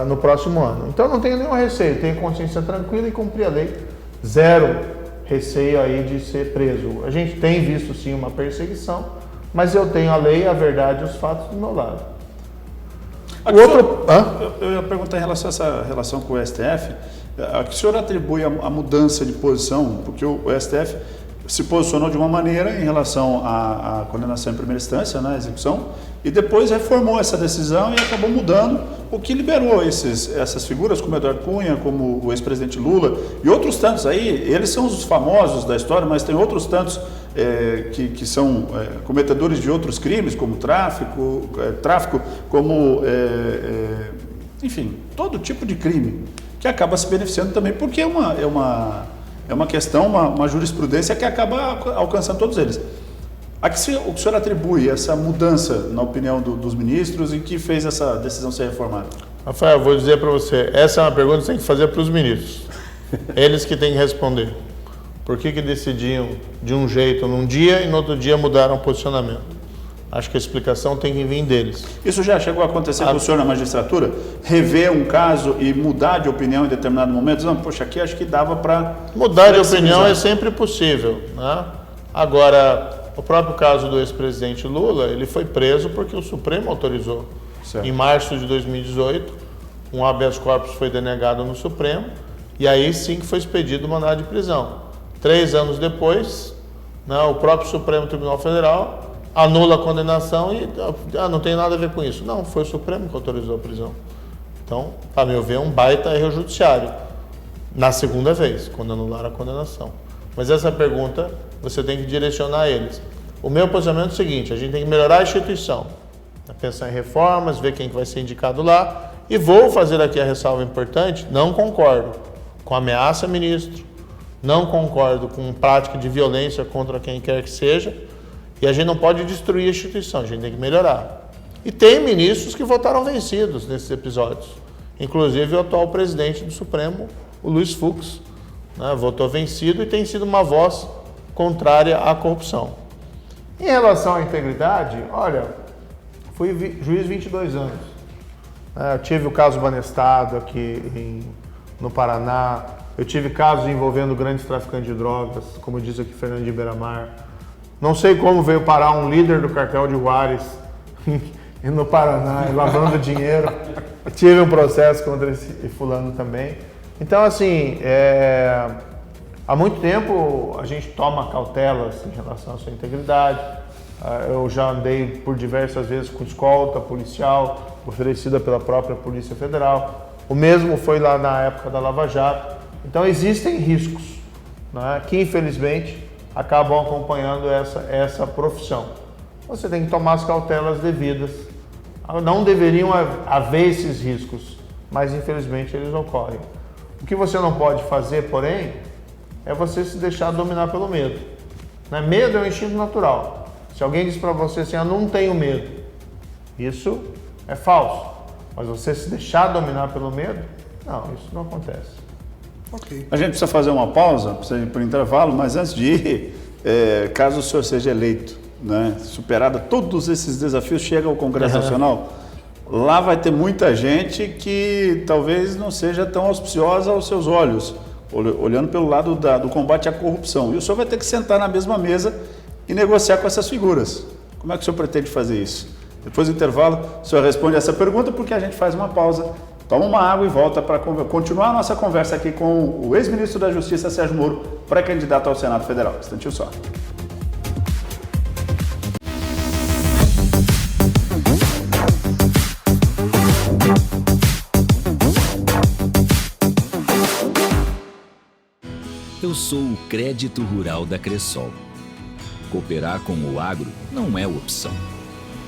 no próximo ano. Então não tenho nenhum receio, tenho consciência tranquila e cumprir a lei. Zero receio aí de ser preso. A gente tem visto sim uma perseguição, mas eu tenho a lei, a verdade e os fatos do meu lado. Eu ia perguntar em relação a essa relação com o STF, a que o senhor atribui a mudança de posição, porque o STF se posicionou de uma maneira em relação à condenação em primeira instância, na execução, e depois reformou essa decisão e acabou mudando, o que liberou essas figuras como Eduardo Cunha, como o ex-presidente Lula e outros tantos aí. Eles são os famosos da história, mas tem outros tantos que são cometedores de outros crimes, como tráfico, como, enfim, todo tipo de crime, que acaba se beneficiando também, porque é uma questão, uma jurisprudência que acaba alcançando todos eles. A que o senhor atribui essa mudança, na opinião dos ministros, e que fez essa decisão ser reformada? Rafael, vou dizer para você, essa é uma pergunta que você tem que fazer para os ministros. Eles que têm que responder. Por que decidiam de um jeito num dia e no outro dia mudaram o posicionamento? Acho que a explicação tem que vir deles. Isso já chegou a acontecer com o senhor na magistratura? Rever um caso e mudar de opinião em determinado momento? Não, poxa, aqui acho que dava para... Mudar de opinião é sempre possível, né? Agora, o próprio caso do ex-presidente Lula, ele foi preso porque o Supremo autorizou. Certo. Em março de 2018, um habeas corpus foi denegado no Supremo e aí sim que foi expedido o mandado de prisão. 3 anos depois, né, o próprio Supremo Tribunal Federal anula a condenação e não tem nada a ver com isso. Não, foi o Supremo que autorizou a prisão. Então, a meu ver, um baita erro judiciário. Na segunda vez, quando anularam a condenação. Mas essa pergunta você tem que direcionar a eles. O meu posicionamento é o seguinte: a gente tem que melhorar a instituição, pensar em reformas, ver quem que vai ser indicado lá. E vou fazer aqui a ressalva importante: não concordo com ameaça a ministro, não concordo com prática de violência contra quem quer que seja, e a gente não pode destruir a instituição, a gente tem que melhorar. E tem ministros que votaram vencidos nesses episódios, inclusive o atual presidente do Supremo, o Luiz Fux, né, votou vencido e tem sido uma voz contrária à corrupção. Em relação à integridade, olha, fui juiz 22 anos. Eu tive o caso Banestado aqui no Paraná, eu tive casos envolvendo grandes traficantes de drogas, como diz aqui Fernando de Beiramar. Não sei como veio parar um líder do cartel de Juárez no Paraná, lavando dinheiro. Tive um processo contra esse fulano também. Então, assim, há muito tempo a gente toma cautelas em relação à sua integridade. Eu já andei por diversas vezes com escolta policial, oferecida pela própria Polícia Federal. O mesmo foi lá na época da Lava Jato. Então, existem riscos, né, que, infelizmente, acabam acompanhando essa profissão. Você tem que tomar as cautelas devidas. Não deveriam haver esses riscos, mas, infelizmente, eles ocorrem. O que você não pode fazer, porém, é você se deixar dominar pelo medo. Né? Medo é um instinto natural. Se alguém diz para você assim, eu não tenho medo, isso é falso. Mas você se deixar dominar pelo medo, não, isso não acontece. Okay. A gente precisa fazer uma pausa, precisa ir para o intervalo, mas antes de ir, caso o senhor seja eleito, né, superado todos esses desafios, chega ao Congresso Nacional, lá vai ter muita gente que talvez não seja tão auspiciosa aos seus olhos, olhando pelo lado do combate à corrupção. E o senhor vai ter que sentar na mesma mesa e negociar com essas figuras. Como é que o senhor pretende fazer isso? Depois do intervalo, o senhor responde essa pergunta, porque a gente faz uma pausa, toma uma água e volta para continuar a nossa conversa aqui com o ex-ministro da Justiça, Sérgio Moro, pré-candidato ao Senado Federal. Instantinho só. Eu sou o Crédito Rural da Cressol. Cooperar com o agro não é opção,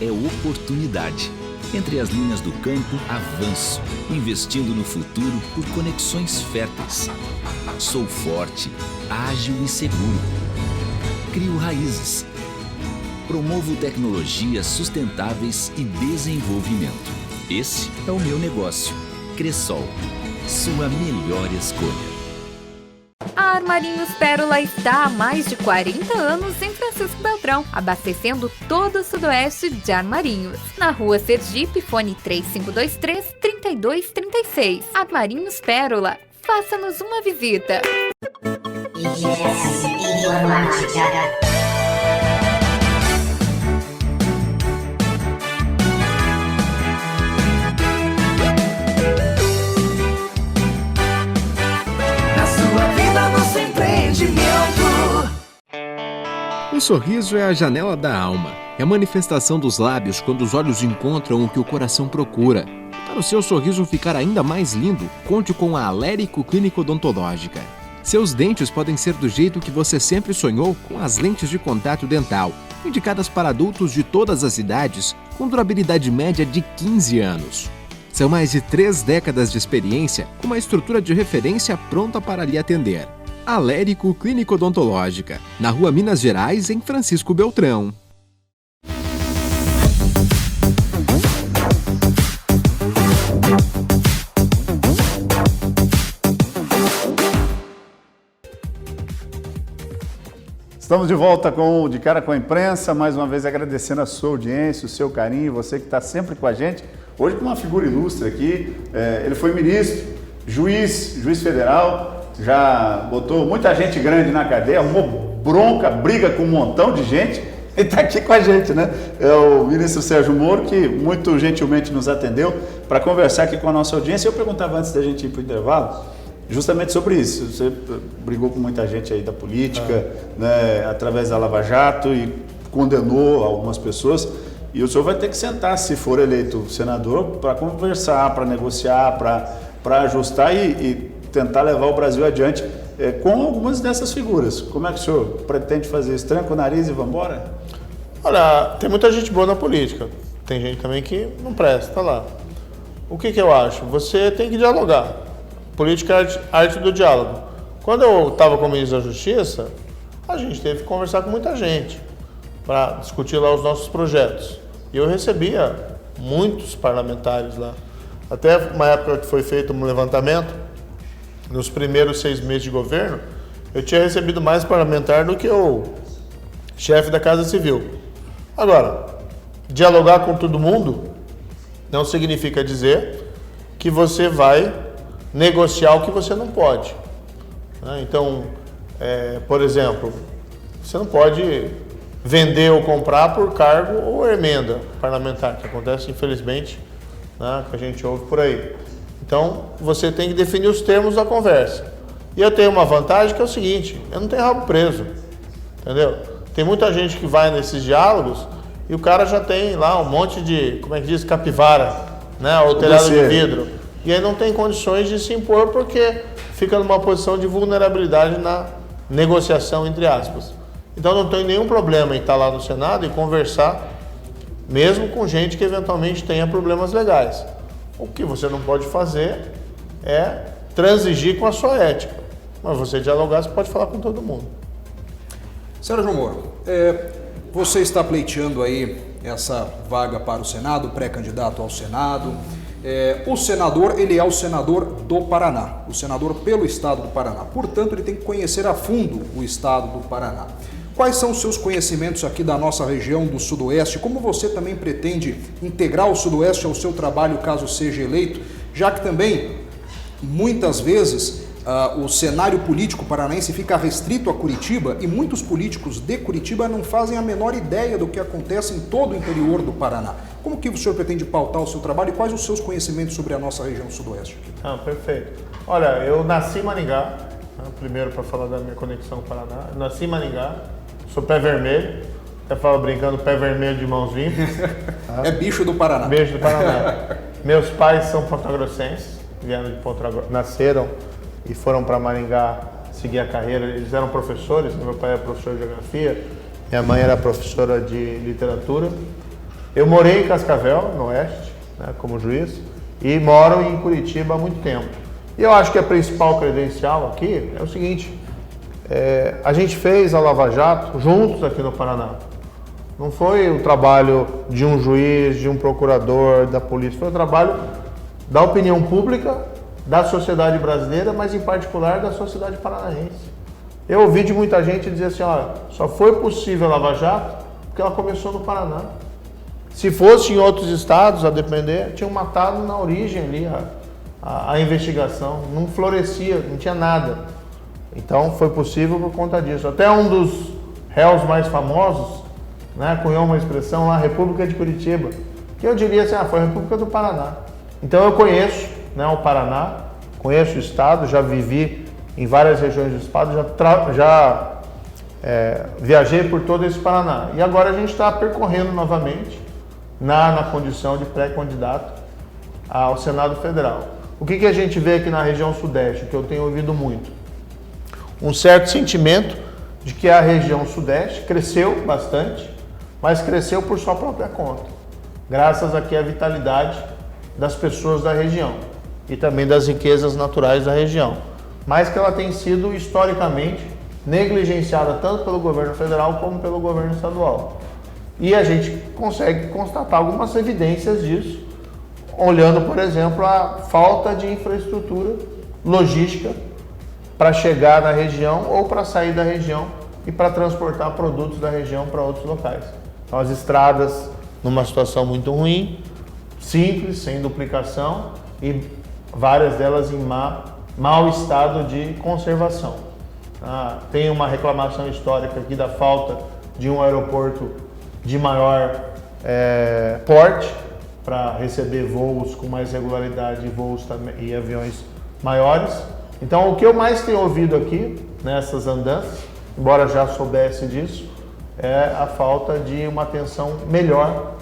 é oportunidade. Entre as linhas do campo, avanço, investindo no futuro por conexões férteis. Sou forte, ágil e seguro. Crio raízes. Promovo tecnologias sustentáveis e desenvolvimento. Esse é o meu negócio. Cressol, sua melhor escolha. A Armarinhos Pérola está há mais de 40 anos em Francisco Beltrão, abastecendo todo o sudoeste de Armarinhos. Na rua Sergipe, fone 3523-3236. Armarinhos Pérola, faça-nos uma visita. O sorriso é a janela da alma. É a manifestação dos lábios quando os olhos encontram o que o coração procura. Para o seu sorriso ficar ainda mais lindo, conte com a Alérico Clínica Odontológica. Seus dentes podem ser do jeito que você sempre sonhou, com as lentes de contato dental, indicadas para adultos de todas as idades, com durabilidade média de 15 anos. São mais de 3 décadas de experiência, com uma estrutura de referência pronta para lhe atender. Alérico Clínica Odontológica, na Rua Minas Gerais, em Francisco Beltrão. Estamos de volta com o De Cara com a Imprensa, mais uma vez agradecendo a sua audiência, o seu carinho, você que está sempre com a gente. Hoje com uma figura ilustre aqui, ele foi ministro, juiz federal, já botou muita gente grande na cadeia, arrumou bronca, briga com um montão de gente e está aqui com a gente, né? É o ministro Sérgio Moro, que muito gentilmente nos atendeu para conversar aqui com a nossa audiência. Eu perguntava antes da gente ir para o intervalo, justamente sobre isso. Você brigou com muita gente aí da política, né, através da Lava Jato, e condenou algumas pessoas. E o senhor vai ter que sentar, se for eleito senador, para conversar, para negociar, para ajustar e tentar levar o Brasil adiante com algumas dessas figuras. Como é que o senhor pretende fazer isso? Tranca o nariz e vamos embora? Olha, tem muita gente boa na política. Tem gente também que não presta, tá lá. O que eu acho? Você tem que dialogar. Política é arte do diálogo. Quando eu estava como ministro da Justiça, a gente teve que conversar com muita gente para discutir lá os nossos projetos. E eu recebia muitos parlamentares lá. Até uma época que foi feito um levantamento, nos primeiros 6 meses de governo, eu tinha recebido mais parlamentar do que o chefe da Casa Civil. Agora, dialogar com todo mundo não significa dizer que você vai negociar o que você não pode. Então, por exemplo, você não pode vender ou comprar por cargo ou emenda parlamentar, que acontece, infelizmente, né, que a gente ouve por aí. Então, você tem que definir os termos da conversa. E eu tenho uma vantagem que é o seguinte, eu não tenho rabo preso, entendeu? Tem muita gente que vai nesses diálogos e o cara já tem lá um monte de, como é que diz, capivara, né, ou telhado de vidro. E aí não tem condições de se impor porque fica numa posição de vulnerabilidade na negociação, entre aspas. Então, não tem nenhum problema em estar lá no Senado e conversar, mesmo com gente que eventualmente tenha problemas legais. O que você não pode fazer é transigir com a sua ética. Mas você dialogar, você pode falar com todo mundo. Sérgio Moro, você está pleiteando aí essa vaga para o Senado, pré-candidato ao Senado. O senador, ele é o senador do Paraná, o senador pelo estado do Paraná. Portanto, ele tem que conhecer a fundo o estado do Paraná. Quais são os seus conhecimentos aqui da nossa região do Sudoeste? Como você também pretende integrar o Sudoeste ao seu trabalho caso seja eleito? Já que também, muitas vezes, o cenário político paranaense fica restrito a Curitiba e muitos políticos de Curitiba não fazem a menor ideia do que acontece em todo o interior do Paraná. Como que o senhor pretende pautar o seu trabalho e quais os seus conhecimentos sobre a nossa região sudoeste? Perfeito. Olha, eu nasci em Maringá, primeiro para falar da minha conexão com o Paraná. Eu nasci em Maringá, sou pé vermelho, até falo brincando, pé vermelho de mãos limpas. É bicho do Paraná. Bicho do Paraná. Meus pais são pontagrossenses, vieram de Ponta Grossa, nasceram e foram para Maringá seguir a carreira. Eles eram professores, meu pai era professor de geografia, minha mãe era professora de literatura. Eu morei em Cascavel, no oeste, como juiz, e moro em Curitiba há muito tempo. E eu acho que a principal credencial aqui é o seguinte, a gente fez a Lava Jato juntos aqui no Paraná. Não foi o trabalho de um juiz, de um procurador, da polícia, foi o trabalho da opinião pública, da sociedade brasileira, mas em particular da sociedade paranaense. Eu ouvi de muita gente dizer assim, olha, só foi possível a Lava Jato porque ela começou no Paraná. Se fosse em outros estados, a depender, tinham matado na origem ali a investigação, não florescia, não tinha nada. Então foi possível por conta disso. Até um dos réus mais famosos, cunhou uma expressão lá, República de Curitiba, que eu diria assim, foi a República do Paraná. Então eu conheço o Paraná, conheço o estado, já vivi em várias regiões do estado, já viajei por todo esse Paraná. E agora a gente está percorrendo novamente, na condição de pré-candidato ao Senado Federal. O que a gente vê aqui na região sudeste, que eu tenho ouvido muito? Um certo sentimento de que a região sudeste cresceu bastante, mas cresceu por sua própria conta, graças aqui à vitalidade das pessoas da região e também das riquezas naturais da região, mas que ela tem sido historicamente negligenciada tanto pelo governo federal como pelo governo estadual. E a gente consegue constatar algumas evidências disso, olhando, por exemplo, a falta de infraestrutura logística para chegar na região ou para sair da região e para transportar produtos da região para outros locais. Então, as estradas numa situação muito ruim, simples, sem duplicação e várias delas em mau estado de conservação. Tem uma reclamação histórica aqui da falta de um aeroporto de maior porte para receber voos com mais regularidade e aviões maiores. Então, o que eu mais tenho ouvido aqui nessas andanças, embora já soubesse disso, é a falta de uma atenção melhor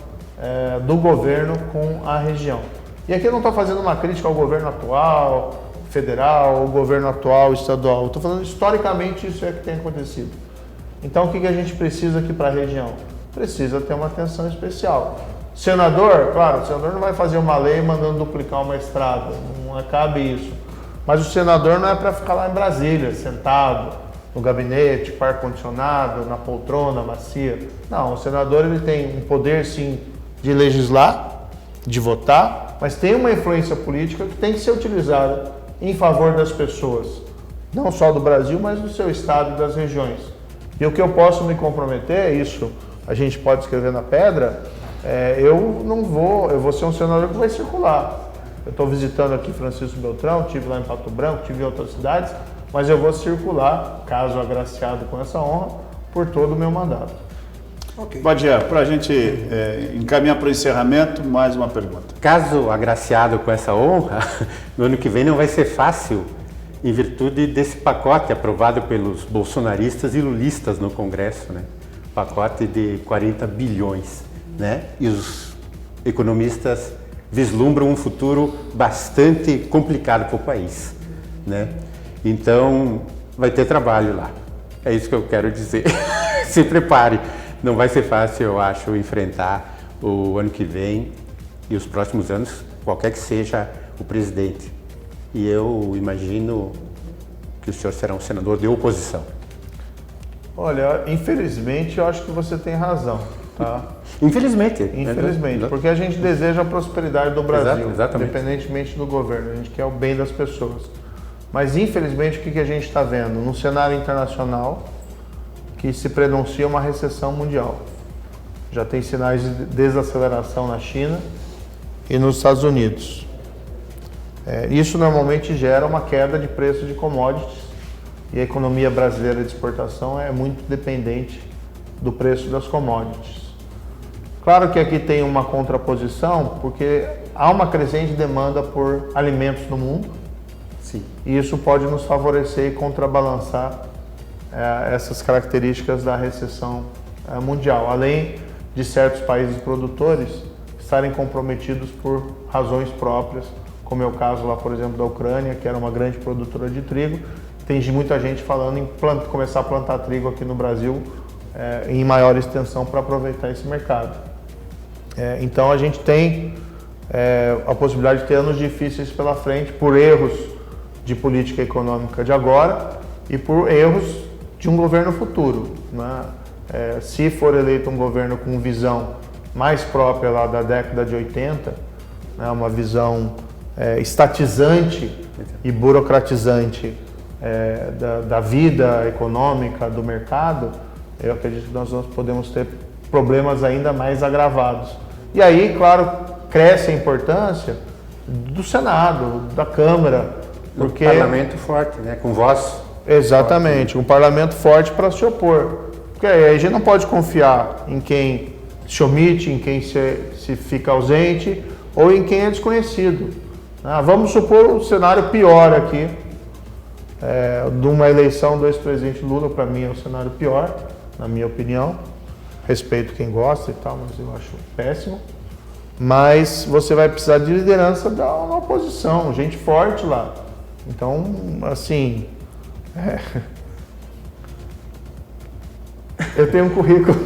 do governo com a região. E aqui eu não estou fazendo uma crítica ao governo atual, federal, ao governo atual, estadual. Estou falando historicamente isso é que tem acontecido. Então, o que a gente precisa aqui para a região? Precisa ter uma atenção especial. Senador, claro, o senador não vai fazer uma lei mandando duplicar uma estrada, não cabe isso. Mas o senador não é para ficar lá em Brasília, sentado no gabinete, com ar-condicionado, na poltrona macia. Não, o senador ele tem um poder, sim, de legislar, de votar, mas tem uma influência política que tem que ser utilizada em favor das pessoas, não só do Brasil, mas do seu estado e das regiões. E o que eu posso me comprometer é isso. A gente pode escrever na pedra, eu vou ser um senador que vai circular. Eu estou visitando aqui Francisco Beltrão, estive lá em Pato Branco, estive em outras cidades, mas eu vou circular, caso agraciado com essa honra, por todo o meu mandato. Okay. Badier, para a gente encaminhar para o encerramento, mais uma pergunta. Caso agraciado com essa honra, no ano que vem não vai ser fácil, em virtude desse pacote aprovado pelos bolsonaristas e lulistas no Congresso, pacote de 40 bilhões, E os economistas vislumbram um futuro bastante complicado para o país, Então, vai ter trabalho lá. É isso que eu quero dizer. Se prepare. Não vai ser fácil, eu acho, enfrentar o ano que vem e os próximos anos, qualquer que seja o presidente. E eu imagino que o senhor será um senador de oposição. Olha, infelizmente, eu acho que você tem razão, tá? Infelizmente. Infelizmente, porque a gente deseja a prosperidade do Brasil, exatamente. Independentemente do governo, a gente quer o bem das pessoas. Mas, infelizmente, o que a gente está vendo? Num cenário internacional que se prenuncia uma recessão mundial. Já tem sinais de desaceleração na China e nos Estados Unidos. Isso normalmente gera uma queda de preço de commodities e a economia brasileira de exportação é muito dependente do preço das commodities. Claro que aqui tem uma contraposição, porque há uma crescente demanda por alimentos no mundo. Sim. E isso pode nos favorecer e contrabalançar essas características da recessão mundial, além de certos países produtores estarem comprometidos por razões próprias, como é o caso lá, por exemplo, da Ucrânia, que era uma grande produtora de trigo. Tem muita gente falando em começar a plantar trigo aqui no Brasil em maior extensão para aproveitar esse mercado. Então a gente tem a possibilidade de ter anos difíceis pela frente por erros de política econômica de agora e por erros de um governo futuro, né? Se for eleito um governo com visão mais própria lá da década de 80, né, uma visão estatizante e burocratizante da vida econômica, do mercado, eu acredito que nós podemos ter problemas ainda mais agravados. E aí, claro, cresce a importância do Senado, da Câmara, porque... Um parlamento forte, né? Com voz. Exatamente, forte. Um parlamento forte para se opor. Porque aí a gente não pode confiar em quem se omite, em quem se fica ausente ou em quem é desconhecido. Vamos supor o cenário pior aqui, de uma eleição do ex-presidente Lula, para mim é o cenário pior, na minha opinião. Respeito quem gosta e tal, mas eu acho péssimo. Mas você vai precisar de liderança da oposição, gente forte lá. Então, assim, eu tenho um currículo.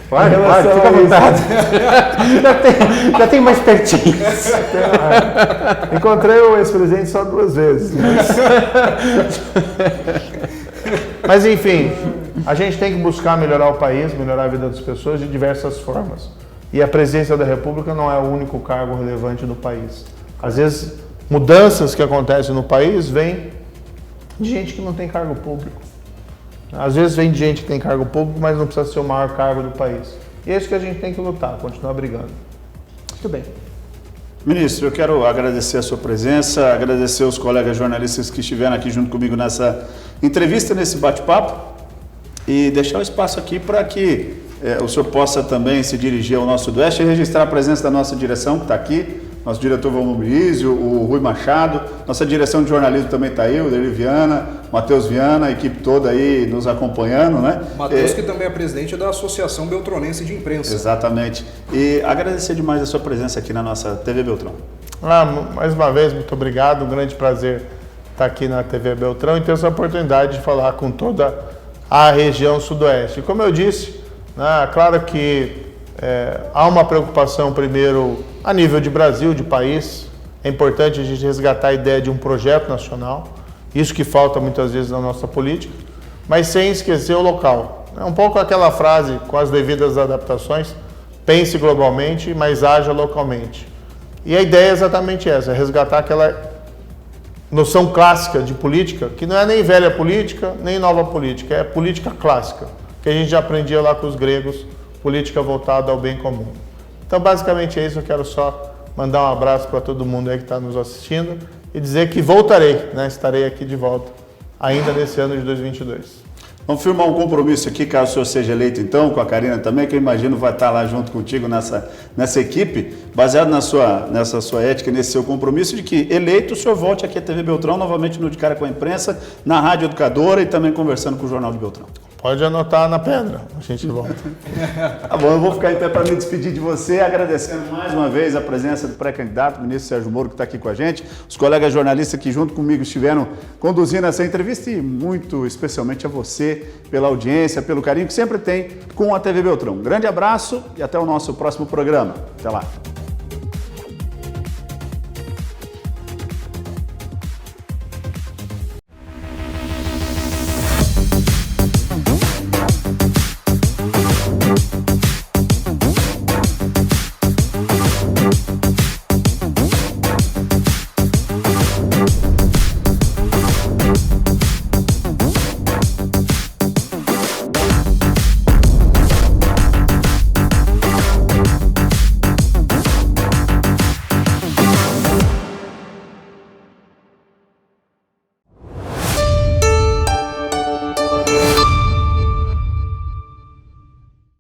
Pode, fica à vontade. já tem mais pertinho. Encontrei o ex-presidente só 2 vezes. Mas enfim, a gente tem que buscar melhorar o país, melhorar a vida das pessoas de diversas formas. E a presidência da República não é o único cargo relevante do país. Às vezes, mudanças que acontecem no país vêm de gente que não tem cargo público. Às vezes vem de gente que tem cargo público, mas não precisa ser o maior cargo do país. E é isso que a gente tem que lutar, continuar brigando. Muito bem. Ministro, eu quero agradecer a sua presença, agradecer os colegas jornalistas que estiveram aqui junto comigo nessa entrevista, nesse bate-papo, e deixar o espaço aqui para que o senhor possa também se dirigir ao nosso Sudoeste e registrar a presença da nossa direção, que está aqui, nosso diretor Valmir Brizio, o Rui Machado, nossa direção de jornalismo também está aí, o Deli Viana, Matheus Viana, a equipe toda aí nos acompanhando, né? Matheus, que também é presidente da Associação Beltronense de Imprensa. Exatamente. E agradecer demais a sua presença aqui na nossa TV Beltrão. Mais uma vez, muito obrigado, um grande prazer estar aqui na TV Beltrão e ter essa oportunidade de falar com toda a região Sudoeste. Como eu disse, claro que há uma preocupação primeiro a nível de Brasil, de país. É importante a gente resgatar a ideia de um projeto nacional, isso que falta muitas vezes na nossa política, mas sem esquecer o local. É um pouco aquela frase, com as devidas adaptações, pense globalmente, mas haja localmente. E a ideia é exatamente essa, resgatar aquela noção clássica de política, que não é nem velha política, nem nova política, é política clássica, que a gente já aprendia lá com os gregos, política voltada ao bem comum. Então, basicamente é isso, eu quero só mandar um abraço para todo mundo aí que está nos assistindo e dizer que voltarei, estarei aqui de volta, ainda nesse ano de 2022. Vamos firmar um compromisso aqui, caso o senhor seja eleito então, com a Karina também, que eu imagino vai estar lá junto contigo nessa equipe, baseado nessa sua ética, nesse seu compromisso de que eleito o senhor volte aqui à TV Beltrão, novamente no De Cara com a Imprensa, na Rádio Educadora e também conversando com o Jornal de Beltrão. Pode anotar na pedra, a gente volta. Tá bom, eu vou ficar em pé para me despedir de você, agradecendo mais uma vez a presença do pré-candidato, o ministro Sérgio Moro, que está aqui com a gente, os colegas jornalistas que junto comigo estiveram conduzindo essa entrevista e muito especialmente a você pela audiência, pelo carinho que sempre tem com a TV Beltrão. Um grande abraço e até o nosso próximo programa. Até lá.